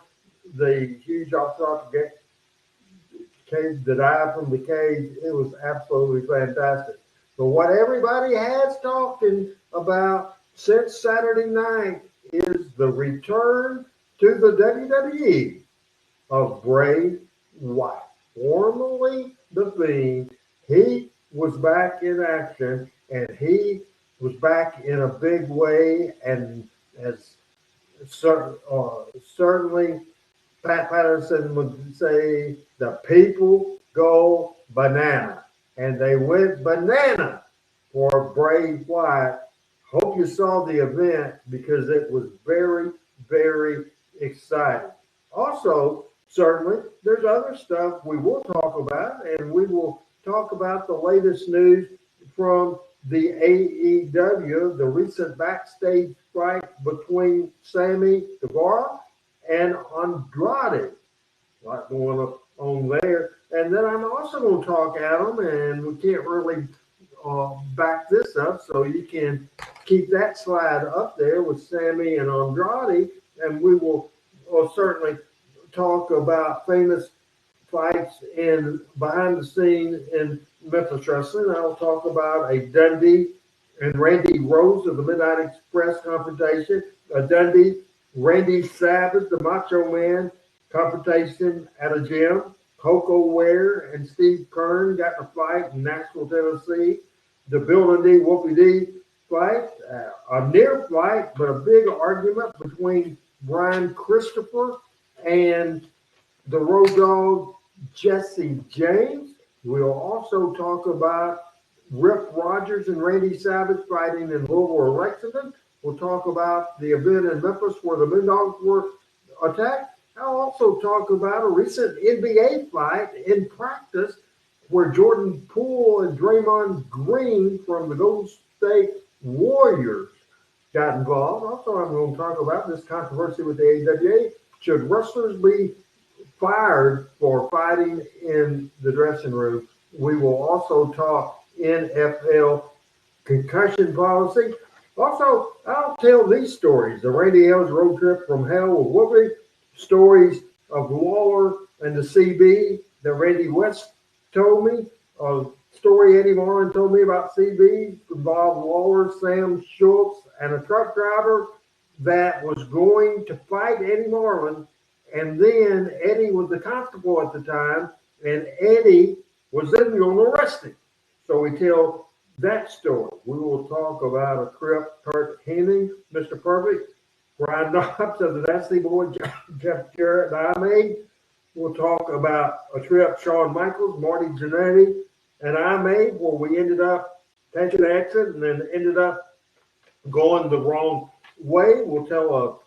the huge off-top cage, the dive from the cage. It was absolutely fantastic. But what everybody has talking about since Saturday night is the return to the WWE of Bray Wyatt, formerly The Fiend. He was back in action, and he was back in a big way, and as certainly Pat Patterson would say, the people go banana, and they went banana for Bray Wyatt. Hope you saw the event because it was very, very exciting. Also, certainly, there's other stuff we will talk about, and we will talk about the latest news from the AEW, the recent backstage fight between Sammy Guevara and Andrade. A lot going on there. And then I'm also going to talk, Adam, and we can't really back this up, so you can keep that slide up there with Sammy and Andrade, and we will certainly talk about famous fights in behind the scenes in Memphis wrestling. I'll talk about a Dundee and Randy Rose of the Midnight Express confrontation, a Dundee, Randy Savage, the Macho Man confrontation at a gym. Coco Ware and Steve Kern got in a fight in Nashville, Tennessee. The Bill Dundee, Wolfie D fight, a near fight, but a big argument between Brian Christopher and the Road Dogg Jesse James. We'll also talk about Rip Rogers and Randy Savage fighting in Louisville or Lexington. We'll talk about the event in Memphis where the Bulldogs were attacked. I'll also talk about a recent NBA fight in practice where Jordan Poole and Draymond Green from the Golden State Warriors got involved. Also, I'm going to talk about this controversy with the AWA. Should wrestlers be fired for fighting in the dressing room? We will also talk NFL concussion policy. Also, I'll tell these stories. The Randy Hales road trip from hell with Whoopi, stories of Lawler and the CB that Randy West told me, a story Eddie Marlin told me about CB involved Lawler, Sam Schultz, and a truck driver that was going to fight Eddie Marlin. And then Eddie was the constable at the time, and Eddie was then going to arrest him. So we tell that story. We will talk about a trip Kurt Hennig, Mr. Perfect, Brian Knobs of the Nasty Boy, Jeff Jarrett, and I made. We'll talk about a trip Shawn Michaels, Marty Jannetty, and I made where we ended up taking an exit and then ended up going the wrong way. We'll tell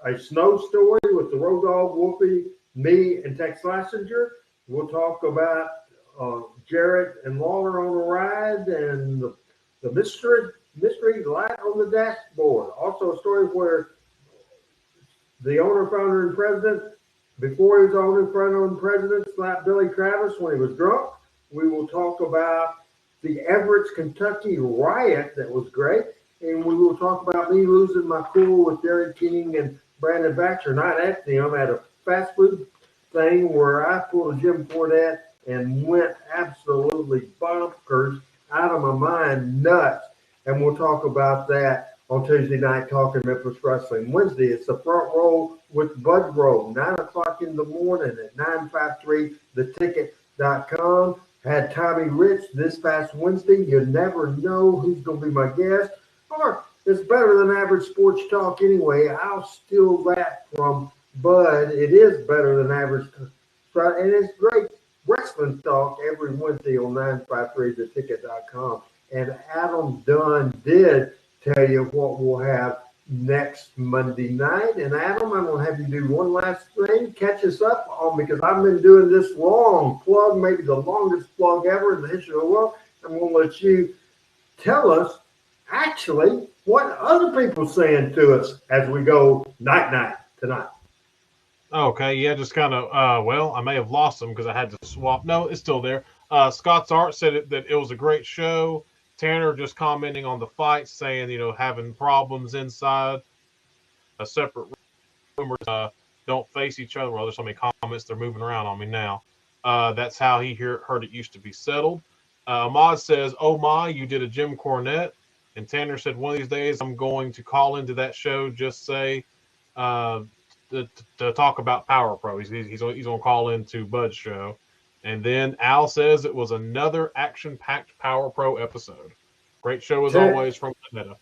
a snow story with the Road Dogg, Wolfie, me, and Tex Lassinger. We'll talk about Jarrett and Lawler on a ride and the mystery light on the dashboard. Also a story where the owner, founder, and president, before he was owner, founder, and president, slapped Billy Travis when he was drunk. We will talk about the Everett's Kentucky riot that was great. And we will talk about me losing my cool with Derek King and Brandon Baxter, not at them, at a fast food thing where I pulled a Jim Cornette and went absolutely bonkers, out of my mind, nuts. And we'll talk about that on Tuesday night, Talking Memphis Wrestling. Wednesday, it's the front row with Bud Roll, 9 o'clock in the morning at 953theticket.com. Had Tommy Rich this past Wednesday. You never know who's going to be my guest. Or it's better than average sports talk anyway. I'll steal that from Bud. It is better than average, and it's great wrestling talk every Wednesday on 953theticket.com. And Adam Dunn did tell you what we'll have next Monday night. And Adam, I'm going to have you do one last thing. Catch us up on, because I've been doing this long plug, maybe the longest plug ever in the history of the world. I'm going to let you tell us actually what other people saying to us as we go night-night tonight. Okay, yeah, just kind of, well, I may have lost them because I had to swap. No, it's still there. Scott's Art said that it was a great show. Tanner just commenting on the fight, saying, having problems inside a separate room, don't face each other. Well, there's so many comments, they're moving around on me now. That's how he heard it used to be settled. Ahmad says, oh my, you did a Jim Cornette. And Tanner said, one of these days I'm going to call into that show, just say, to talk about Power Pro. He's going to call into Bud's show. And then Al says it was another action-packed Power Pro episode. Great show as always from Meta.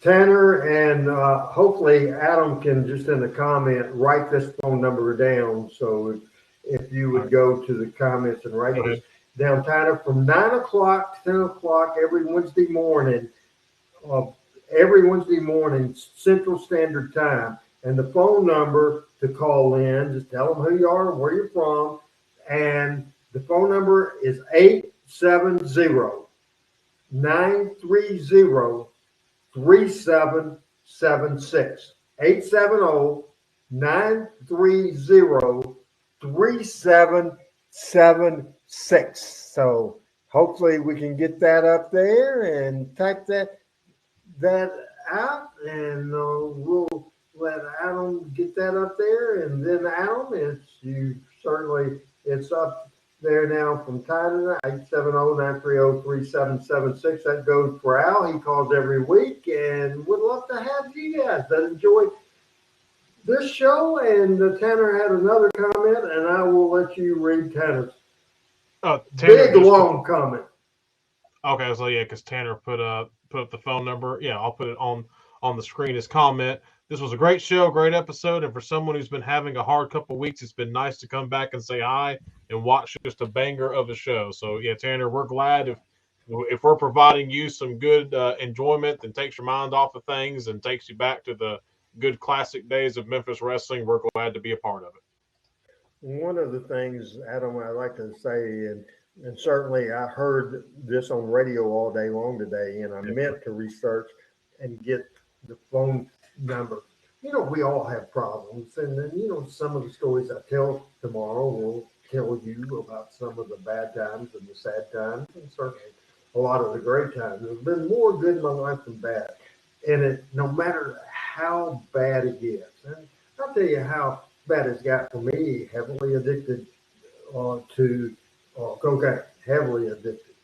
Tanner, and hopefully Adam can just in the comment write this phone number down. So if you would go to the comments and write this down, Tanner, from 9 o'clock to 10 o'clock every Wednesday morning Central Standard Time. And the phone number to call in, just tell them who you are and where you're from. And the phone number is 870-930-3776. 870-930-3776. So hopefully we can get that up there and type that out, and we'll let Adam get that up there. And then Adam, it's up there now from time to night, 870-930-3776. That goes for Al. He calls every week, and would love to have you guys that enjoy this show. And Tanner had another comment, and I will let you read Tanner's big, long comment. Okay, so yeah, because Tanner put up the phone number. Yeah, I'll put it on the screen as comment. This was a great show, great episode, and for someone who's been having a hard couple of weeks, it's been nice to come back and say hi and watch just a banger of a show. So yeah, Tanner, we're glad if we're providing you some good enjoyment and takes your mind off of things and takes you back to the good classic days of Memphis wrestling. We're glad to be a part of it. One of the things, Adam, I'd like to say, and certainly I heard this on radio all day long today, and I meant to research and get the phone number. We all have problems, and then, some of the stories I tell tomorrow will tell you about some of the bad times and the sad times, and certainly a lot of the great times. There's been more good in my life than bad, and no matter how bad it gets, and I'll tell you how bad it's got for me, heavily addicted to cocaine, heavily addicted.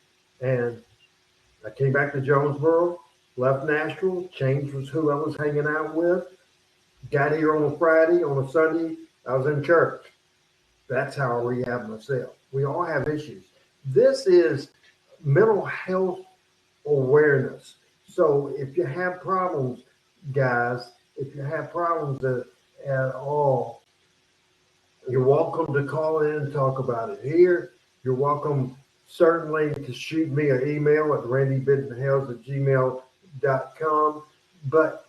And I came back to Jonesboro, left Nashville, changed was who I was hanging out with, got here on a Friday, on a Sunday, I was in church. That's how I rehab myself. We all have issues. This is mental health awareness. So if you have problems, guys, if you have problems at all, You're welcome to call in and talk about it here. You're welcome certainly to shoot me an email at randybentonhales@gmail.com. But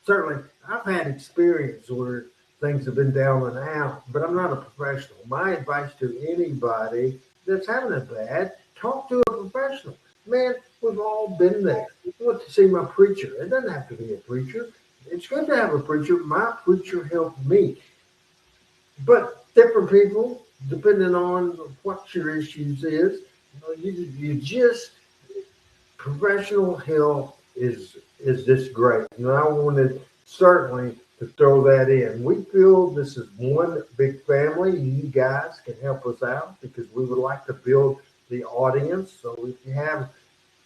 certainly, I've had experience where things have been down and out, but I'm not a professional. My advice to anybody that's having it bad, talk to a professional. Man, we've all been there. I want to see my preacher. It doesn't have to be a preacher. It's good to have a preacher. My preacher helped me. But different people, depending on what your issues is, you just, professional help is just great. And I wanted certainly to throw that in. We feel this is one big family. You guys can help us out because we would like to build the audience. So if you have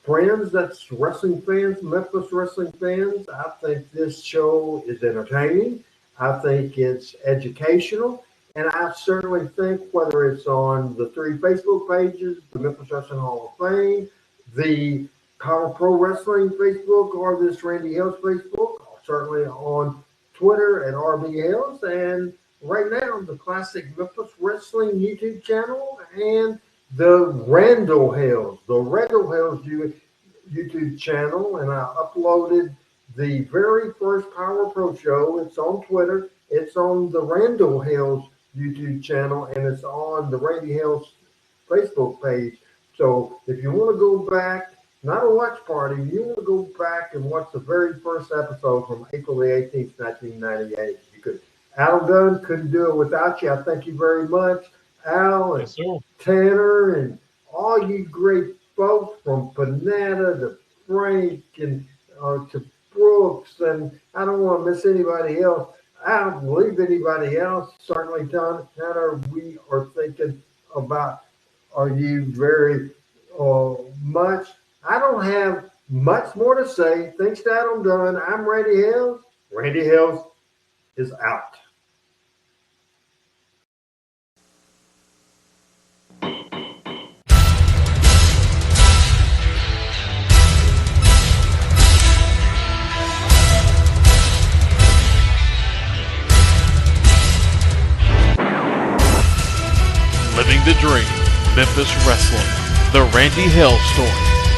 friends that's wrestling fans, Memphis wrestling fans, I think this show is entertaining. I think it's educational. And I certainly think whether it's on the 3 Facebook pages, the Memphis Wrestling Hall of Fame, the Power Pro Wrestling Facebook, or this Randy Hales Facebook, certainly on Twitter at RB Hales, and right now the Classic Memphis Wrestling YouTube channel and the Randall Hales YouTube channel. And I uploaded the very first Power Pro show. It's on Twitter. It's on the Randall Hales YouTube channel, and it's on the Randy Hales Facebook page. So if you want to go back, not a watch party, you want to go back and watch the very first episode from April the 18th, 1998. You could. Al Dunn, couldn't do it without you. I thank you very much, Al and Tanner and all you great folks from Panetta to Frank and to Brooks, and I don't want to miss anybody else. I don't believe anybody else. Certainly, Tanner, we are thinking about you very much. I don't have much more to say. Thanks to Adam Dunn. I'm Randy Hales. Randy Hales is out. Living the Dream, Memphis Wrestling, The Randy Hales Story,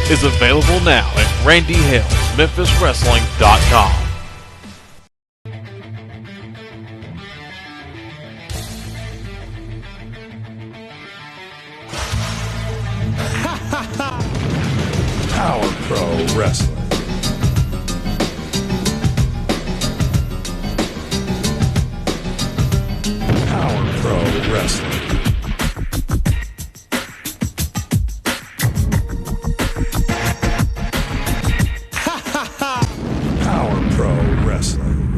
is available now at randyhalesmemphiswrestling.com. Power Pro Wrestling. Power Pro Wrestling. Power Pro Wrestling.